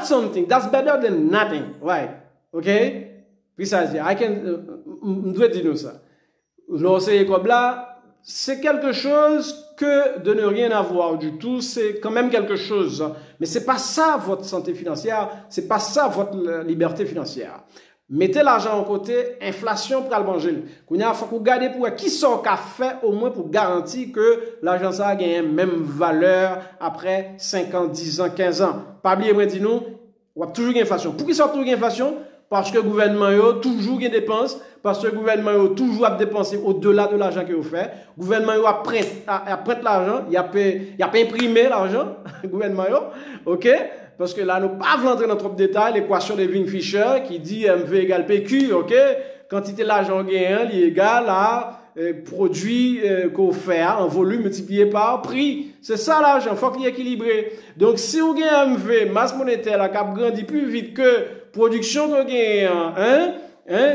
something. That's better than nothing. Right? OK? Precisely. On doit dire nous ça. L'OCE comme là, c'est quelque chose que de ne rien avoir du tout, c'est quand même quelque chose. Mais c'est pas ça votre santé financière, c'est pas ça votre liberté financière. Mettez l'argent en côté, inflation pour le manger. Il faut que vous gardez pour qui sort qu'a fait au moins pour garantir que l'argent ça a gagné même valeur après 5 ans, 10 ans, 15 ans. Pas oublier moi dis nous, on a toujours une inflation. Pour qui sort toujours une inflation? Parce que le gouvernement a toujours des dépenses, parce que le gouvernement a toujours dépensé au-delà de l'argent qu'il fait. Le gouvernement a prêté l'argent, il a pas imprimé l'argent, le gouvernement ok? Parce que là, nous ne pouvons pas entrer dans trop de détails, l'équation de Wing Fisher qui dit MV égale PQ, ok? Quantité d'argent gagné, égale à produit qu'on fait en volume multiplié par prix. C'est ça l'argent, il faut qu'il y ait équilibré. Donc, si vous avez MV, masse monétaire, qui a grandi plus vite que production qu'on gagne,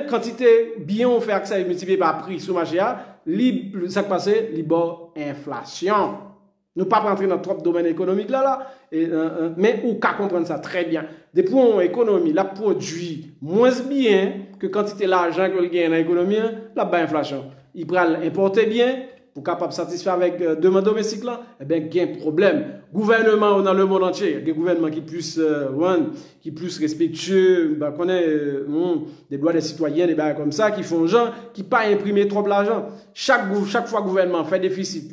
quantité bien offert que ça est multiplié par prix sur le marché, ça passe, libre inflation. Nous ne pas rentrer dans trop de domaines économiques mais on peut comprendre ça très bien. Des points économie, la produit moins bien que quantité d'argent que le gagne dans l'économie, la bas inflation. Il peut importer bien pour capable satisfaire avec demande domestique là, eh bien, il y a un problème. Gouvernement dans le monde entier, des gouvernements qui plus respectueux, connaît des droits des citoyens, des bails comme ça, qui font gens, qui pas imprimer trop d'argent. Chaque fois gouvernement fait déficit,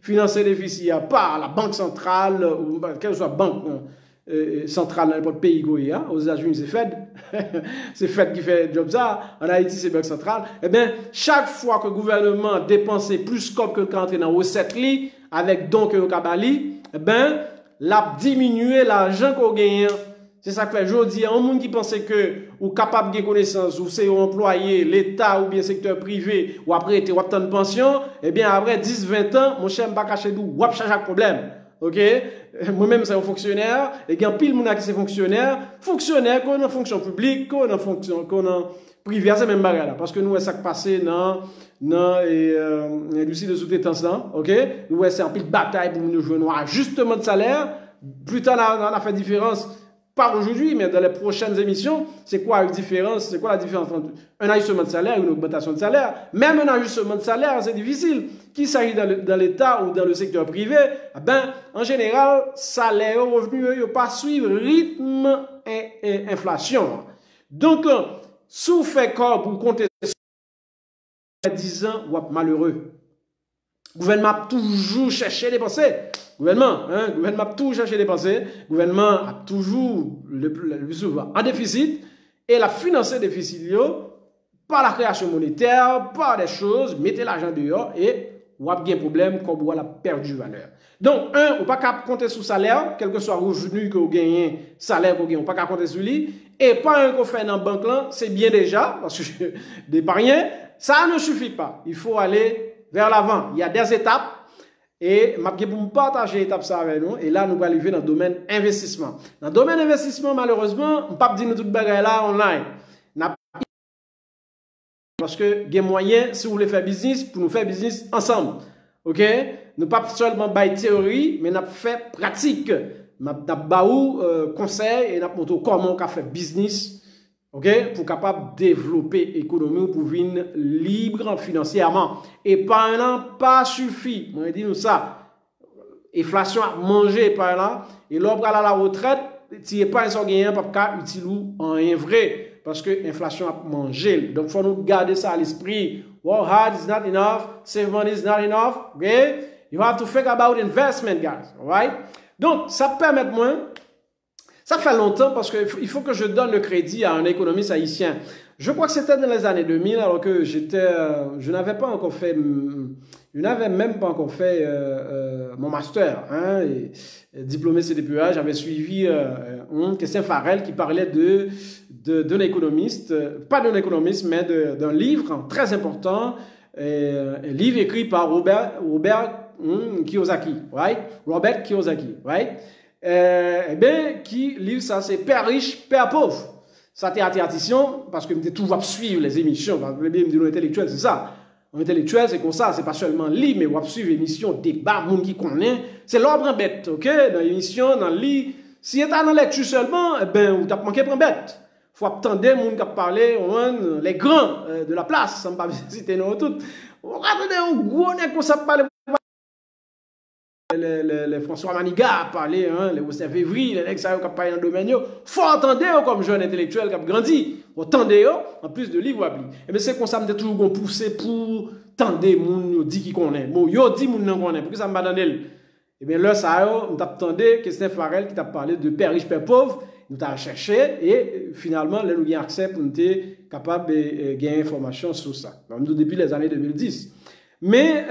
financer déficit par la banque centrale ou quelle soit banque centrale dans n'importe pays aux États-Unis c'est Fed, c'est Fed qui fait le job ça, en Haïti c'est banque centrale. Eh bien, chaque fois que le gouvernement dépense plus comme que quand dans recette avec donc au Kabali, eh bien, l'a diminué l'argent qu'on gagne. C'est ça que fait aujourd'hui, un monde qui pensait que ou capable de connaissance ou c'est employé l'État ou bien secteur privé ou après tu as de pension, eh bien après 10-20 ans, mon cher m'pa cacher d'où ou chaque problème. OK? Moi-même c'est un fonctionnaire et il y a pile monde qui c'est fonctionnaire qu'on en fonction publique, qu'on en fonction qu'on en privé, c'est même bagarre là parce que nous ça qui passé dans l'industrie de sous-traitance là, OK? Nous c'est en pile bataille pour nous joindre un ajustement de salaire. Plus tard on a fait différence. Pas aujourd'hui, mais dans les prochaines émissions, c'est quoi la différence? C'est quoi la différence entre un ajustement de salaire et une augmentation de salaire? Même un ajustement de salaire, c'est difficile. Qu'il s'agisse dans l'État ou dans le secteur privé, en général, salaire, revenu, ne pas suivre rythme et inflation. Donc, si vous faites corps pour compter 10 ans, vous êtes malheureux. Le gouvernement a toujours cherché à dépenser. Gouvernement a toujours cherché à dépenser. Gouvernement a toujours, le plus souvent, en déficit. Et la financer déficit par la création monétaire, par des choses, mettez l'argent dehors et vous avez un problème quand vous avez perdu valeur. Donc, vous n'avez pas qu'à compter sur le salaire, quel que soit le revenu que vous gagnez, salaire que vous gagnez, vous n'avez pas qu'à compter sur lui. Et pas un qu'on fait dans la banque là, c'est bien déjà, parce que d'épargner, ça ne suffit pas. Il faut aller vers l'avant. Il y a des étapes et je vais partager les étapes avec nous. Et là, nous allons arriver dans le domaine investissement. Dans le domaine investissement, malheureusement, on ne peut pas dire tout bagaille là online. Parce que il y a moyen, si vous voulez faire business, pour nous faire business ensemble. OK? Nous pas seulement by théorie, mais nous fait pratique. Nous avons conseil et nous montré comment on fait business. OK? Pour capable développer l'économie pour venir libre financièrement. Et par là, pas suffit. On dit nous ça. Inflation a mangé par là. Et l'autre à la retraite, si n'est pas un gagnant, pas utile en un vrai. Parce que l'inflation a mangé. Donc, il faut nous garder ça à l'esprit. Work hard is not enough. Save money is not enough. Okay? You have to think about investment, guys. Alright? Donc, ça permet moi. Ça fait longtemps parce qu'il faut que je donne le crédit à un économiste haïtien. Je crois que c'était dans les années 2000, alors que je n'avais pas encore fait, je n'avais même pas encore fait mon master, diplômé CDPEA. J'avais suivi Christian Farel qui parlait d'un économiste, pas d'un économiste, mais d'un livre très important, un livre écrit par Robert Kiyosaki, right? Robert Kiyosaki, right? Qui livre ça, c'est Père riche, Père pauvre. Ça t'est attention parce que je toujours suivre les émissions. Parce que me dit intellectuel, c'est ça. Intellectuel, c'est comme ça, c'est pas seulement lire, mais on suivre l'émission, débat, monde qui connaît. C'est l'ordre en bête, ok? Dans l'émission, dans le lit. Si tu es dans la lecture seulement, ou t'as manqué prendre bête. faut attendre les gens qui parlent, les grands de la place, sans pas citer nous tous. Regardez un gros nez comme ça parler. Les François Maniga parler, les Rousseff Évry, les nègres qui parlent dans le domaine, faut entendre comme jeune intellectuel qui a grandi. Faut entendre en plus de livres. Et bien c'est comme ça que toujours poussé pour tendre les gens dit qui connaît. Bon, yo dit moun nan connaît, pourquoi ça me bat dans elle? Et bien là ça on t'attendait que c'est Farel qui t'a parlé de père riche père pauvre, nous t'a cherché et finalement là nous avons accès pour nous être capable de gagner information sur ça. Nous depuis les années 2010. Mais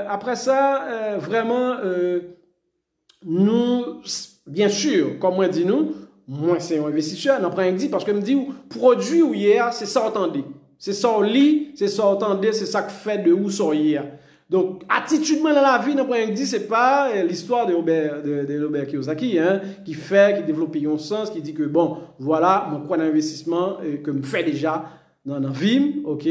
après ça, vraiment, nous, bien sûr, comme moi dit nous, moi c'est un investisseur, on prend dit parce que me dit produit ou hier, c'est ça entendez. C'est ça on lit, c'est ça entendez, c'est ça que fait de où ça hier. Donc attitudement dans la vie, on prend dit c'est pas l'histoire de Robert Kiyosaki qui développe un sens, qui dit que bon, voilà, mon coin d'investissement que me fait déjà dans la vie, OK?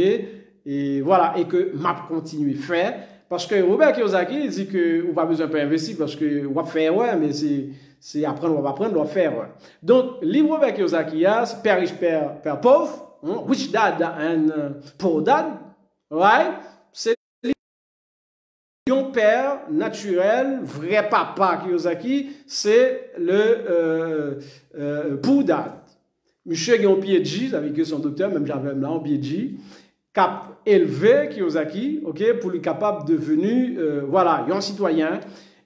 Et voilà, et que m'a continué à faire. Parce que Robert Kiyosaki dit que on pas besoin de investir parce que on va faire, ouais, mais c'est apprendre, on va apprendre, on va faire, ouais. Donc, livre Robert Kiyosaki, c'est Père riche, Père pauvre, Rich Dad and Poor Dad, right? C'est un père naturel, vrai papa Kiyosaki, c'est le Poor Dad. Monsieur qui a un PhD, avec son docteur, même j'avais là un PhD, cap élevé Kiyosaki, ok, pour lui capable devenu, voilà, un citoyen,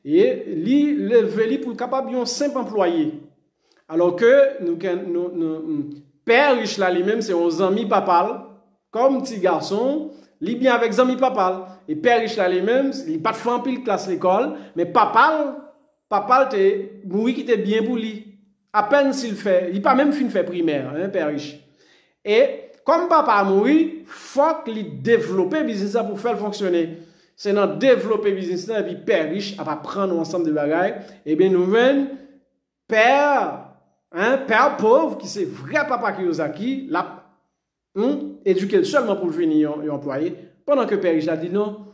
et lui l'élevé pour le capable un simple employé. Alors que nous père riche là lui-même c'est un ami papal, comme petit garçon, lui bien avec ami papal. Et père riche là lui-même, il pas de fait en pile classe l'école, mais papal t'es mouri qui était bien pour lui. À peine s'il fait, il pas même fin fait primaire, père riche. Et comme papa a mouru, faut qu'il développe le business pour faire fonctionner. C'est dans développer le business et puis père riche à prendre ensemble de bagages. Et bien nous venons père pauvre qui c'est vrai papa Kiyosaki, l'a éduqué seulement pour devenir un employé, pendant que père riche a dit non,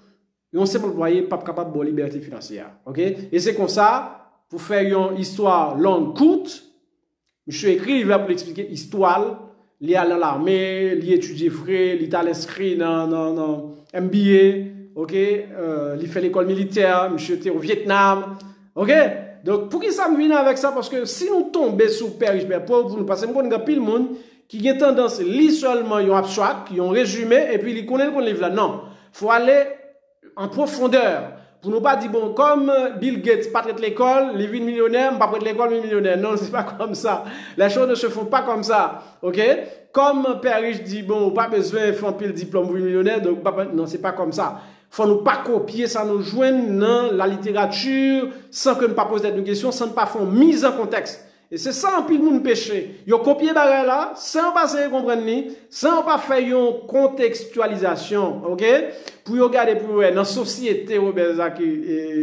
un simple employé pas capable de liberté financière. OK? Et c'est comme ça, pour faire une histoire longue courte, monsieur écrit il va pour expliquer histoire. Il est allé à l'armée, il étudie frais, il est inscrit dans MBA, ok? Il fait l'école militaire, monsieur était au Vietnam, ok? Donc, pour qui ça me vient avec ça? Parce que si nous tombons sous père riche, père pauvre, nous passons pour pile monde qui a tendance à lire seulement un abstract, un résumé, et puis il connaît le livre là. Non, il faut aller en profondeur. Pour nous pas dire, bon, comme Bill Gates pas traiter l'école, il vit millionnaire, pas traiter l'école, millionnaire. Non, c'est pas comme ça. Les choses ne se font pas comme ça. OK? Comme Père Riche dit, bon, pas besoin de faire un pile diplôme pour millionnaire, donc non, c'est pas comme ça. Faut nous pas copier ça, nous joindre dans la littérature, sans que nous pas poser de questions, sans pas faire mise en contexte. Et c'est ça un pile monde péché. Yo copier bagay là, sans passer comprendre ni, sans pas faire une contextualisation, OK? Pour regarder pour dans société Robert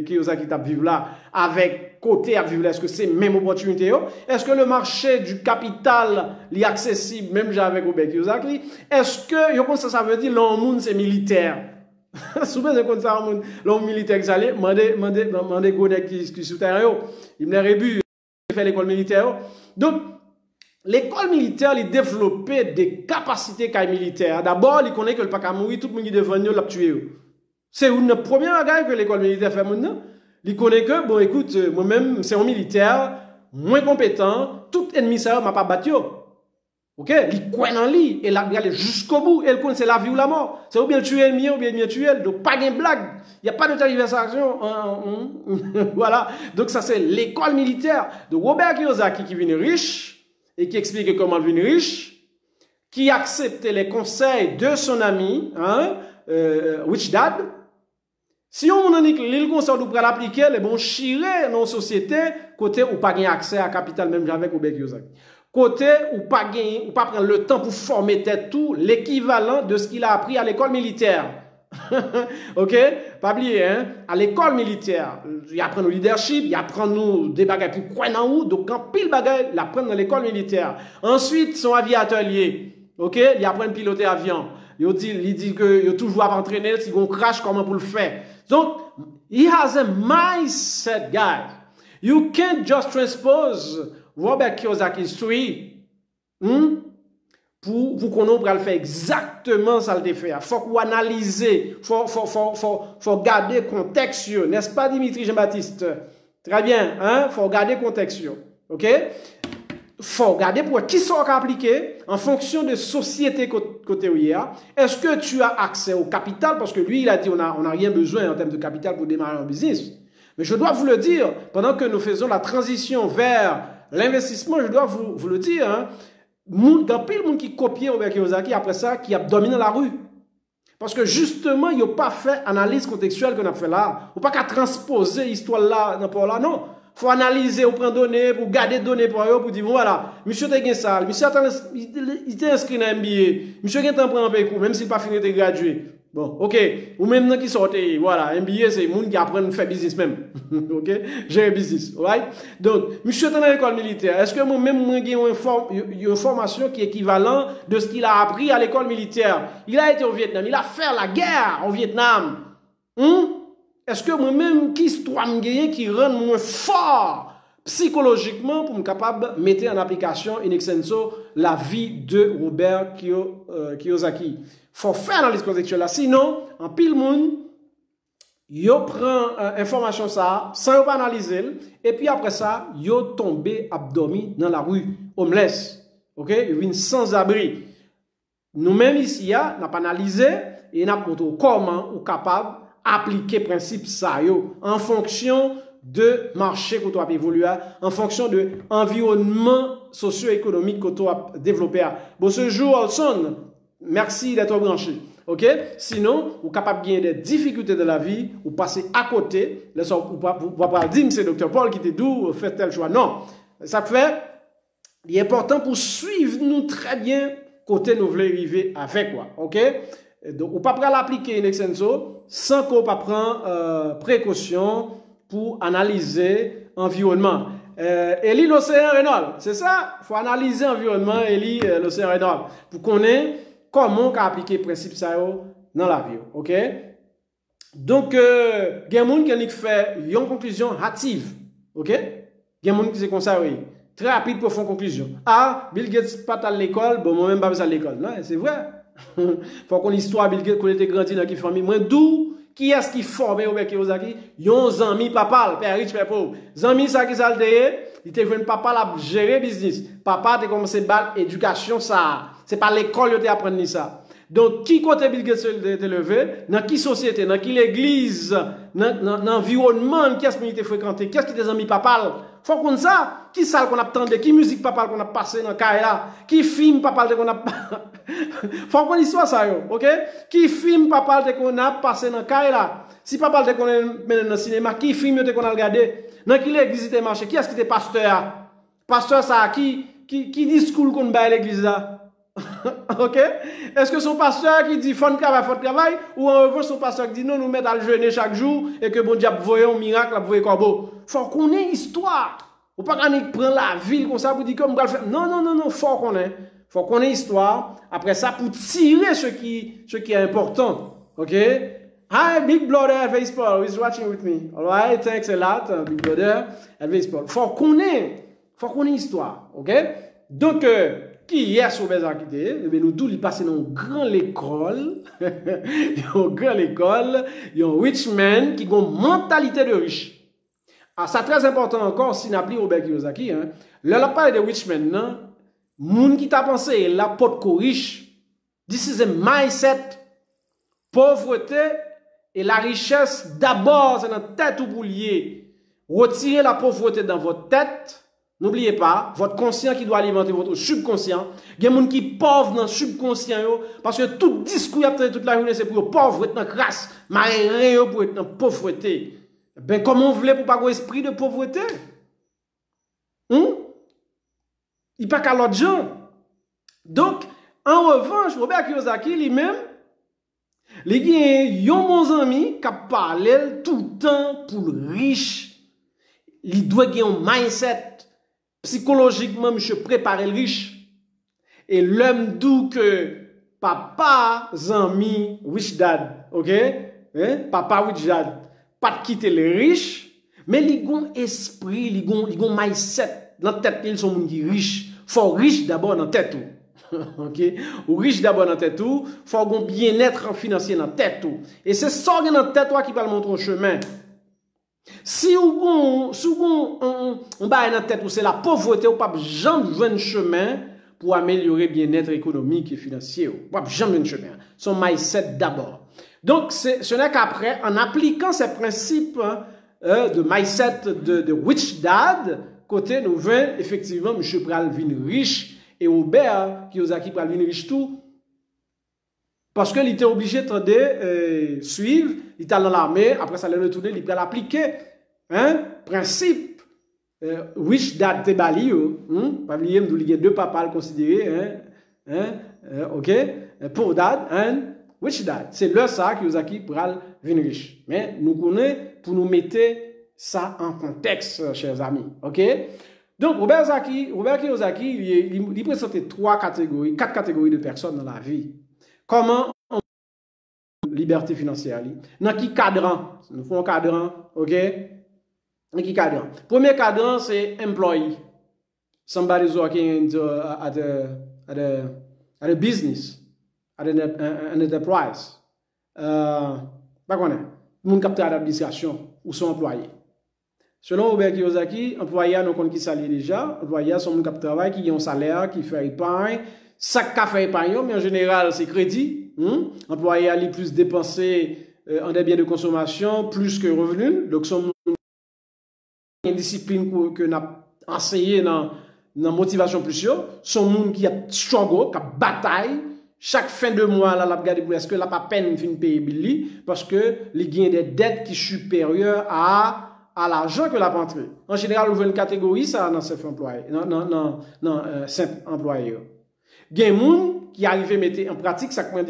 Kiyosaki t'a vivre là avec côté à vivre là, est-ce que c'est même opportunité yo? Est-ce que le marché du capital est accessible même avec Robert Kiyosaki? Est-ce que yo ça veut dire l'homme monde c'est militaire? Souvent c'est comme ça l'homme militaire qui allait demander gonek qui sous terre yo, il me rebu fait l'école militaire. Donc, l'école militaire, il développait des capacités militaires. D'abord, il connaît que le pas qu'à mourir, tout le monde qui devant nous l'a tué. C'est une première bagaille que l'école militaire fait maintenant. Il connaît que, bon, écoute, moi-même, c'est un militaire, moins compétent, tout ennemi ça m'a pas battu. OK? Il croit en lui, et là, il aller jusqu'au bout, et il connaît c'est la vie ou la mort. C'est ou bien le tuer le mien, ou bien le tuer. Donc, pas de blague. Il n'y a pas de tergiversation. Voilà. Donc, ça, c'est l'école militaire de Robert Kiyosaki qui vient riche, et qui explique comment il vient riche, qui acceptait les conseils de son ami, Rich Dad. Si on a dit que l'île conseil pour l'appliquer, les bons chirés dans la société, côté ou pas accès à capital, même avec Robert Kiyosaki. Côté ou pas gagner, ou pas prendre le temps pour former tête tout, l'équivalent de ce qu'il a appris à l'école militaire. OK? Pas oublier, hein? À l'école militaire, il apprend le leadership, il apprend nous des bagages pour quoi dans où, donc quand pile bagages, il apprend dans l'école militaire. Ensuite, son aviateur lié. OK? Il apprend à piloter avion. Il dit que il toujours à entraîner, si on crash, comment pour le faire. Donc, he has a mindset, guys. You can't just transpose Robert Kiyosaki's story pour qu'on ait le faire exactement ça le fait. Faut qu'on analyse, faut garder le contexte, n'est-ce pas Dimitri Jean-Baptiste? Très bien, hein? Faut garder le contexte, ok? Faut regarder pour qui sont appliqués en fonction de société côté où il y a. Est-ce que tu as accès au capital? Parce que lui, il a dit on a rien besoin en termes de capital pour démarrer un business. Mais je dois vous le dire, pendant que nous faisons la transition vers l'investissement, je dois vous le dire, hein, il y a pile de monde qui copie Robert Kiyosaki après ça, qui a dominé la rue. Parce que justement, il n'a pas fait analyse contextuelle qu'on a fait là. Il n'a pas qu'à transposer l'histoire là, n'importe là, non. Faut analyser, ou prendre données, pour garder données pour eux, pour dire, voilà, monsieur te gagne ça, monsieur il était inscrit dans MBA, monsieur qui t'en prend un peu, même s'il n'a pas fini de graduer. Bon, ok, ou même qui sortent, voilà, MBA, c'est les gens qui apprennent à faire business même. Ok, gérer business, right? Donc, monsieur est dans l'école militaire, est-ce que moi-même, j'ai une formation qui est équivalente de ce qu'il a appris à l'école militaire? Il a été au Vietnam, il a fait la guerre au Vietnam. Est-ce que moi-même, qui histoire qui rend moins fort psychologiquement pour me capable de mettre en application in extenso la vie de Robert Kiyosaki? Faut faire l'analyse contextuelle là. Sinon, en pile monde, yo prend information ça, sans yo pas analyser, et puis après ça, yo tombé abdomi dans la rue, homeless. Ok? Yo vient sans abri. Nous-mêmes ici, n'a pas analysé et n'a pas montré comment on est capable appliquer principe ça yo en fonction de marché que tu as évolué, en fonction de environnement socio-économique que tu as développé. Bon, ce jour, Olson, merci d'être branché. Ok? Sinon, vous êtes capable de gagner des difficultés de la vie, ou passer à côté, vous ne pouvez pas dire que c'est Dr. Paul qui te dit, faites tel choix. Non. Ça fait, il est important pour suivre nous très bien côté nous voulons arriver avec quoi. Ok? Donc, on ne peut pas l'appliquer in extenso sans qu'on pas prendre précaution pour analyser l'environnement. Eli l'océan Renault, c'est ça? Il faut analyser l'environnement, Eli l'océan Renault, pour qu'on ait comment on peut appliquer le principe ça dans la vie. Ok? Donc, il y a des gens qui fait une conclusion hâtive. Ok? Il y a des gens qui se conseillent, oui. Très rapide pour faire une conclusion. Ah, Bill Gates pas à l'école, bon, moi-même pas à l'école. Non, c'est vrai. Faut qu'on histoire Bill Gates qu'on était grandi dans quelle famille. Moi, d'où, qui est-ce qui formé Robert Kiyosaki? Yon zami papa, père riche, père pauvre. Zami ça qui s'alteye, il était venu papa la gérer business. Papa a commencé à éducation ça. C'est pas l'école qui apprendre ça. Donc, qui côté Bill Gates te levé, dans qui société, dans qui l'église, dans l'environnement, qui est-ce qu'il était fréquenté, qu'est-ce qui des amis papa? Faut qu'on ça, qui salle qu'on a entendu, qui musique papa qu'on a passé dans caille là, qui film papa qu'on a faut qu'on histoire ça yo, OK? Qui film papa qu'on a passé dans caille là. Si papa qu'on est dans le cinéma, qui film qu'on a regardé, dans qui l'église était marché, qui est-ce qui était pasteur? Pasteur ça qui discours qu'on ba l'église là? Ok? Est-ce que son pasteur qui dit faut travail, ou en revanche son pasteur qui dit non, nous mettons à le jeûner chaque jour et que bon Dieu voyons un miracle, voyez corbeau. Faut qu'on ait histoire. Ou pas qu'on prendre la ville comme ça pour dire comme on va le faire. Non, faut qu'on ait histoire. Après ça, pour tirer ce qui est important. Ok? Hi, Big Brother Elvis Paul is watching with me. Alright, thanks a lot, Big Brother Elvis Paul. Faut qu'on ait histoire. Ok? Donc, qui est sur les architectes, nous tous, ils passent dans une grande école, une grande école, il y a un rich man qui a une mentalité de riche. Ah, c'est très important encore, si on applique Robert Kiyosaki, hein. Là, on parle de rich man, non? Moun qui t'a pensé, la porte riche. This is a mindset. Pauvreté et la richesse, d'abord, c'est dans la tête ou pour lier. Retirez la pauvreté dans votre tête. N'oubliez pas, votre conscient qui doit alimenter votre subconscient. Il y a des gens qui sont pauvres dans le subconscient, parce que tout discours toute la journée, c'est pour pauvre, être dans la crasse, mais pour être dans la pauvreté. Ben, comment vous voulez pour pas avoir esprit de pauvreté? Il n'y a pas qu'à l'autre gens. Donc, en revanche, Robert Kiyosaki lui-même, il y a mon ami qui parle tout le temps pour le riche. Il doit avoir un mindset. Psychologiquement, je prépare le riche. Et l'homme dit que papa, zami, rich dad, ok? Papa, rich dad, pas de quitter le riche, mais il a un esprit, il a un mindset. Dans la tête, ils sont riches. Faut riche d'abord dans la tête. OK? Ou riche d'abord dans tête tout, faut un bien-être financier dans tête tout. Et c'est ça qui dans tête toi qui va le montrer au chemin. Si on va dans tête ou c'est la pauvreté ou pas jamais jouer un chemin pour améliorer bien-être économique et financier. Pas jamais un chemin. Son mindset d'abord. Donc ce n'est qu'après en appliquant ces principes de mindset de rich dad côté nous venons effectivement monsieur pral vin riche et Robert Kiyosaki pral vin riche tout parce que il était obligé de suivre, il était dans l'armée, après ça il retourner, il pral appliquer principe rich dad te bali pas oublier m'dou il y a deux papas le considérer OK pour dad rich dad c'est là ça Kiyosaki pral vin riche mais nous connaissons pour nous mettre ça en contexte, chers amis. OK? Donc, Robert Kiyosaki, il présente quatre catégories de personnes dans la vie. Comment on liberté financière? Dans qui cadran? Nous faisons un cadran, OK? Dans qui cadran? Premier cadran, c'est employee. Somebody is working at a business, at an enterprise. Pas qu'on est. Moun capteur d'administration ou son employé. Selon Robert Kiyosaki, employé nous connaît qui s'allie déjà, employé sont moun qui travail qui ont un salaire, qui fait épargne, ça qui fait épargne mais en général c'est crédit, employé a plus dépensé en des biens de consommation plus que revenus, donc son une discipline que n'a enseigné dans motivation plus sûr, son monde qui a struggle, qui a bataille. Chaque fin de mois, là, la regarde pour est-ce que la pas peine fin payer Billy parce que il gagne des dettes qui sont supérieures à l'argent que la rentré. En général, on veut une catégorie ça dans ces employés, non simple employé. Gen moun qui arrive mettre en pratique ça m'a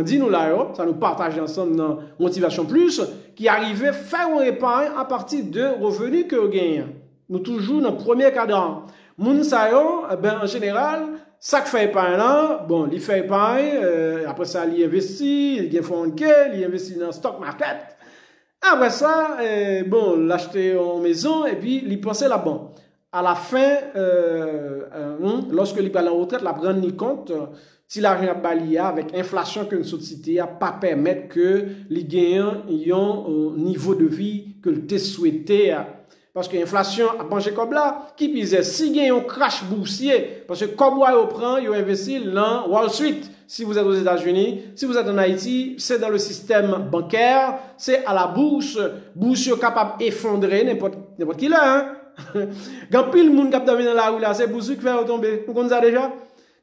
dit nous là, ça nous partage ensemble dans motivation plus qui arrive faire un épargne à partir de revenus que gagne. Nous toujours dans le premier cadran. Moun sa yo ben en général ça fait épargne là, bon, il fait épargne, après ça, il investit, il gagne fonds il investit dans le stock market. Après ça, bon, l'acheter en maison et puis il pensait là-bas. À la fin, lorsque il va en retraite, la prendre ni compte, si l'argent a balayé avec inflation que une société a pas permettre que les gagnants aient un niveau de vie que le souhaité. Parce que l'inflation a mangé comme là, qui pisait, si il y a un crash boursier, parce que comme vous prend, vous investissez dans Wall Street. Si vous êtes aux États-Unis, si vous êtes en Haïti, c'est dans le système bancaire, c'est à la bourse capable d'effondrer n'importe qui là, Quand pile monde qui dans la rue là, c'est bourse qui fait tomber. Nous connaissons ça déjà.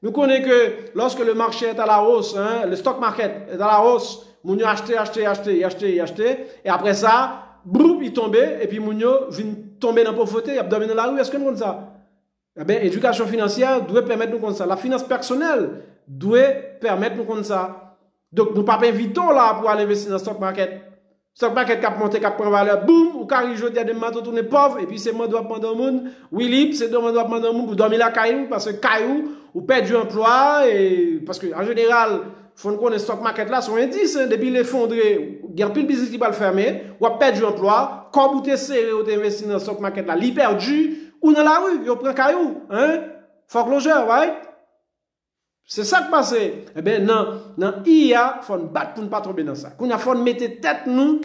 Nous connaissons que lorsque le marché est à la hausse, le stock market est à la hausse, moun yo acheter, et après ça, broup, il tombe, et puis moun yo vient tomber dans la pauvreté, il a dormi dans la rue. Est-ce que nous connaissons ça? Eh bien, l'éducation financière doit permettre nous connaître ça. La finance personnelle doit permettre nous connaître ça. Donc, nous ne pas invitons là pour aller investir dans le stock market. Stock market qui a monté, qui a pris valeur, boum, ou carré jeudi à des matins tourner pauvre, et puis c'est moi doit demander au monde, oui, libre, c'est moi doit demander au monde pour dormir la caillou, parce que caillou, ou perdre du emploi, et, parce que, en général, faut qu'on ait stock market là, son indice, depuis l'effondré, il y a plus de business qui va le fermer, ou a perdu du emploi, quand vous êtes serré, ou investi dans le stock market là, il perdu, ou dans la rue, il prend caillou, foreclosure, right? C'est ça qui passe. Eh bien, non, IA, il faut nous battre pour ne pas tomber dans ça. Il faut mettre tête nous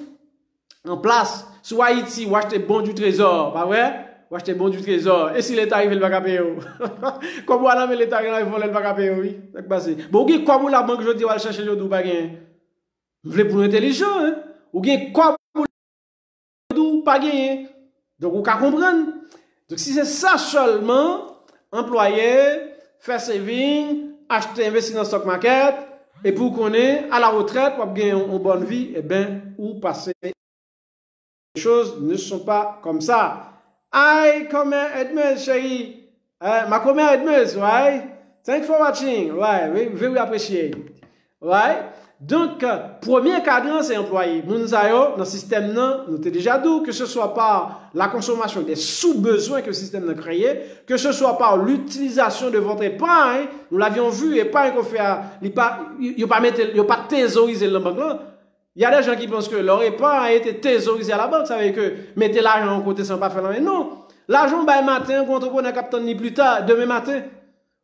en place. Soit Haïti, ou acheter bon du trésor, pas vrai? Ou acheter bon du trésor. Et si l'État arrive, il va pas payer. Comme on a mis l'État arrive, il va pas payer, oui. C'est passé. Bon, ou comme la banque, je dis, on va chercher le pas gagner. Vous voulez pour l'intelligent, hein? Ou comme le pas gagner. Donc, vous pouvez comprendre. Donc, si c'est ça seulement, employé, faire saving, acheter, investir dans le stock market, et pour qu'on ait à la retraite, pour gagner une bonne vie, eh bien, ou passer. Les choses ne sont pas comme ça. Aïe, comment Edmund, chérie? Ma comment Edmund, right? Thanks for watching, right? Very appreciate. Right? Donc, premier cadran, c'est employé. Mounzayo, dans le système, nous avons déjà dit que ce soit par la consommation des sous-besoins que le système a créé, que ce soit par l'utilisation de votre épargne. Nous l'avions vu, épargne qu'on fait, il n'y a pas thésaurisé dans la banque là. Il y a des gens qui pensent que leur épargne a été thésaurisé à la banque. Ça veut dire que mettez l'argent en côté sans pas faire rien. Non. L'argent, matin, contre on a capté ni plus tard, demain matin.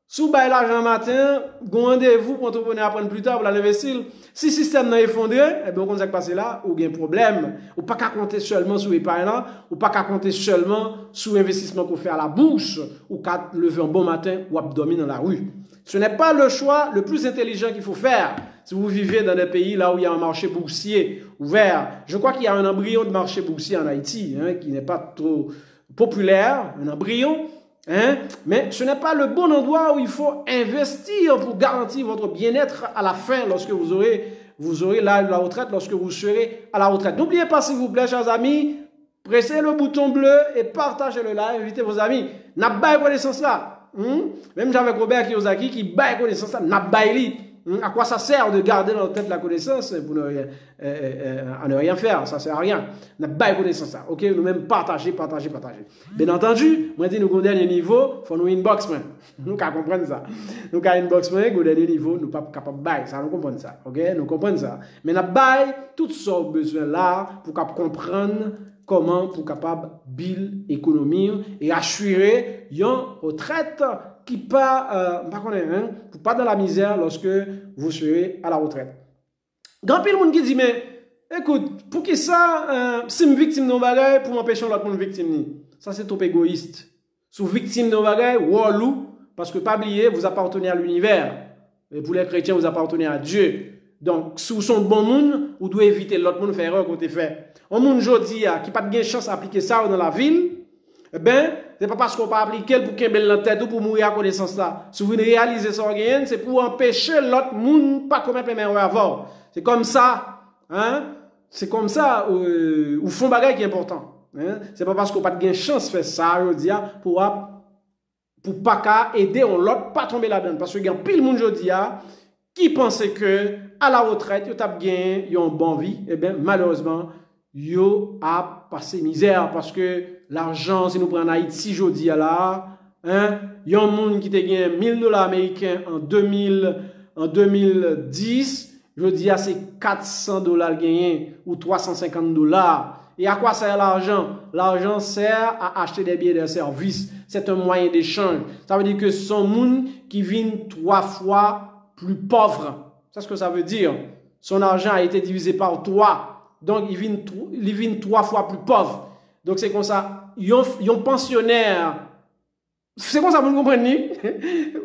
Sous bail l'argent matin, rendez-vous pour entrepreneur apprendre plus tard pour l'investir. Si le système n'est effondré, eh bien, on va passer là, ou bien problème. Ou pas qu'à compter seulement sur l'épargne là, ou pas qu'à compter seulement sur l'investissement qu'on fait à la bourse, ou qu'à lever un bon matin, ou à dormir dans la rue. Ce n'est pas le choix le plus intelligent qu'il faut faire. Si vous vivez dans des pays là où il y a un marché boursier ouvert, je crois qu'il y a un embryon de marché boursier en Haïti, hein, qui n'est pas trop populaire, un embryon. Hein? Mais ce n'est pas le bon endroit où il faut investir pour garantir votre bien-être à la fin lorsque vous aurez la retraite, lorsque vous serez à la retraite. N'oubliez pas, s'il vous plaît, chers amis, pressez le bouton bleu et partagez le live, invitez vos amis. N'a pas connaissance là. Même j'avais Robert Kiyosaki qui baille connaissance là, n'a pas li. À quoi ça sert de garder dans la tête la connaissance pour ne rien faire? Ça sert à rien. N'a pas connaissance ça. Ok, nous-mêmes partager. Bien entendu, moi dis nous au dernier niveau, faut nous inbox man. Nous qu'à comprendre ça. Nous qu'à inbox man au dernier niveau, nous pas capable bail ça, nous comprendre ça. Ok, nous comprendre ça. Mais n'a bail toutes sortes besoins là pour comprendre comment pour capable build économie et assurer une retraite qui pas pour pas dans la misère lorsque vous serez à la retraite. Grand pile monde qui dit mais écoute, pour qui ça si je suis victime d'un bagage pour m'empêcher l'autre monde victime. Ça c'est trop égoïste. Si vous victime d'un bagage, walou parce que pas oublier, vous appartenez à l'univers. Et pour les chrétiens, vous appartenez à Dieu. Donc, si vous êtes bon monde, vous devez éviter l'autre monde faire erreur que vous fait. Un monde aujourd'hui qui n'a pas de chance d'appliquer ça dans la ville, eh ben, c'est pas parce qu'on pas appliquer pour qu'il ait la tête ou pour mourir à connaissance là. Si vous réalisez ça, c'est pour empêcher l'autre monde pas commettre les erreurs avant. C'est comme ça, hein? C'est comme ça, ou font bagage qui est important. Hein? C'est pas parce qu'on pas de chance de faire ça, aujourd'hui, pour pas qu'à aider l'autre pas tomber là-dedans. Parce que il y a pile monde aujourd'hui, qui pensait que à la retraite, ils ont gagné une bonne vie, eh bien, malheureusement, ils ont passé misère parce que l'argent, si nous prenons Haïti aujourd'hui, là, hein, il y a un monde qui a gagné $1000 américains en 2010, je dis, c'est $400 gagnés ou $350. Et à quoi sert l'argent? L'argent sert à acheter des biens et des services. C'est un moyen d'échange. Ça veut dire que ce sont des gens qui viennent 3 fois plus pauvre. C'est ce que ça veut dire. Son argent a été divisé par 3. Donc, il vient 3 fois plus pauvre. Donc, c'est comme ça. Ils ont pensionnaire. C'est comme ça pour vous comprendre.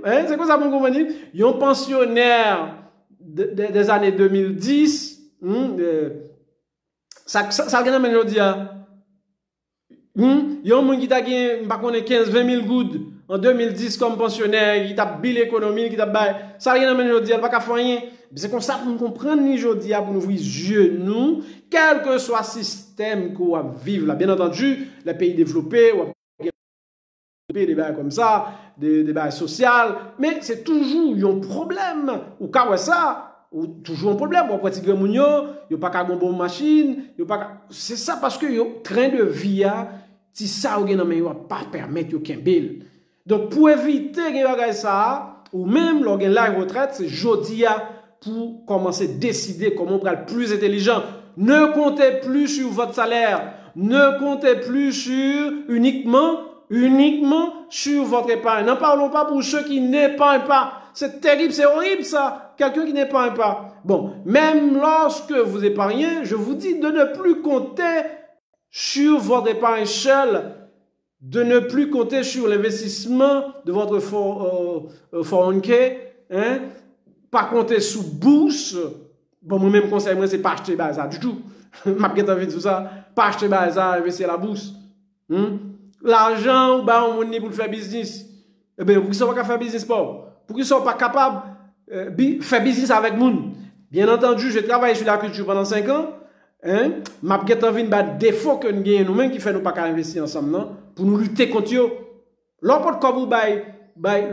Hein? C'est comme ça pour vous comprendre. Ils ont pensionnaire des années 2010. Ça gagne maintenant aujourd'hui. Il y a un monde qui a gagné 15-20 000 gouttes en 2010 comme pensionnaire, qui t'a bill l'économie, qui t'a bail. Ça rien même aujourd'hui, elle pas qu'à faire rien. C'est comme ça pour nous comprendre aujourd'hui, pour nous ouvrir les yeux, nous, quel que soit le système qu'on va vivre là. Bien entendu, les pays développés, ou des bails comme ça, des bails sociaux, mais c'est toujours un problème. Ou quand ouais ça, ou toujours un problème. Ou après, il n'y a pas qu'à bonne machine, c'est ça parce que le train de vie, si ça ou ne va pas permettre qu'un bill. Donc, pour éviter que ça, ou même l'organe la retraite, c'est jeudi pour commencer à décider comment on peut être plus intelligent. Ne comptez plus sur votre salaire. Ne comptez plus sur uniquement sur votre épargne. N'en parlons pas pour ceux qui n'épargnent pas. C'est terrible, c'est horrible ça. Quelqu'un qui n'épargne pas. Bon, même lorsque vous épargnez, je vous dis de ne plus compter sur votre épargne seule, de ne plus compter sur l'investissement de votre 401k, hein? Pas compter sous bourse. Bon, moi-même, conseil, moi, c'est pas acheter ça du tout. Ma petite envie de tout ça. Pas acheter ça, investir à la bourse. L'argent, on est pour faire business. Eh bien, pour qu'ils ne soient pas faire business, pour qu'ils ne soient pas capables de faire business avec moun. Bien entendu, je travaille sur la culture pendant 5 ans. Hein? Ma petite envie de défaut que nous gagnons nous-mêmes qui fait nous pas investir ensemble, non? Pour nous lutter contre eux. L'emporte comme vous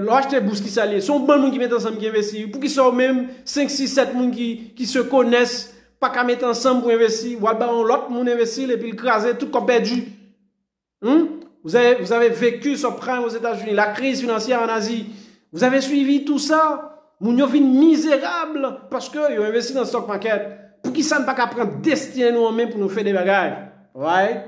l'acheter bourse qui s'allie, sont bons gens qui mettent ensemble qui investissent, pour qu'ils soient même 5, 6, 7 gens qui se connaissent, pas qu'à mettre ensemble pour investir, ou alors l'autre monde investir et puis le craser, tout comme perdu. Vous avez vécu ce prime aux États-Unis, la crise financière en Asie. Vous avez suivi tout ça. Moun yo vin misérable parce que yo investi dans le stock market. Pour qui ça ne pas qu'à prendre destin nous en main pour nous faire des bagages. Ouais.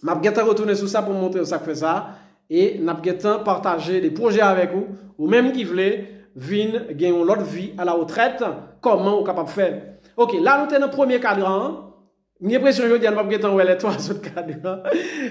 M'a gata retourner sur ça pour montrer ça fait ça. et n'a pas partager des projets avec vous, ou même qui voulez, venir gagner l'autre vie à la retraite, comment vous capable de faire. Ok, là, nous sommes dans le premier cadran. J'ai l'impression que je ne vais pas les trois autres cadrans.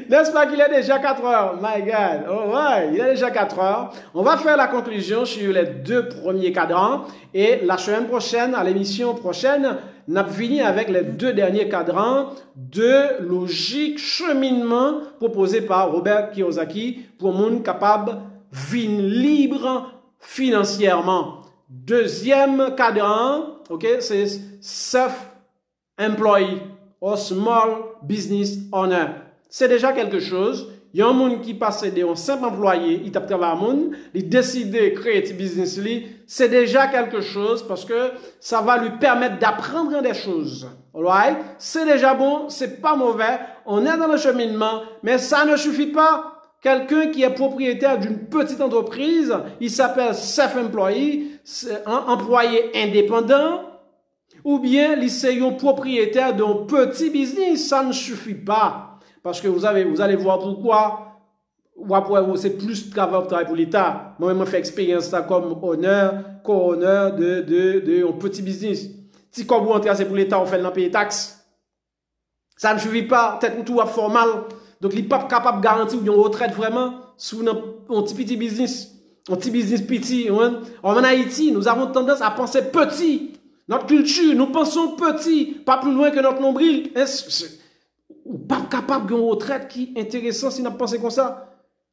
N'est-ce pas qu'il est déjà 4 heures? My God. Oh ouais, il est déjà 4 heures. On va faire la conclusion sur les 2 premiers cadrans. Et la semaine prochaine, à l'émission prochaine, on a fini avec les 2 derniers cadrans de logique cheminement proposé par Robert Kiyosaki pour le monde capable de vivre libre financièrement. Deuxième cadran, ok, c'est self-employed ou small business owner. C'est déjà quelque chose. Il y a un monde qui passe de un simple employé, il tape travail à monde, il décide de créer un business, c'est déjà quelque chose parce que ça va lui permettre d'apprendre des choses. Alright? C'est déjà bon, c'est pas mauvais, on est dans le cheminement, mais ça ne suffit pas. Quelqu'un qui est propriétaire d'une petite entreprise, il s'appelle self-employed, un employé indépendant, ou bien c'est un propriétaire d'un petit business, ça ne suffit pas. Parce que vous allez voir pourquoi, ou après c'est plus de travail pour l'État. Moi-même, je fais expérience ça comme co-honneur de un petit business. Si comme vous entrez, c'est pour l'État, on fait dans payer taxes. Ça ne suffit pas, peut-être tout est formal. Donc, il n'est pas capable de garantir une retraite vraiment sous un petit business. Un petit business petit. En Haïti, nous avons tendance à penser petit. Notre culture, nous pensons petit, pas plus loin que notre nombril. Ou pas capable d'une retraite qui est intéressant si nous pensons comme ça.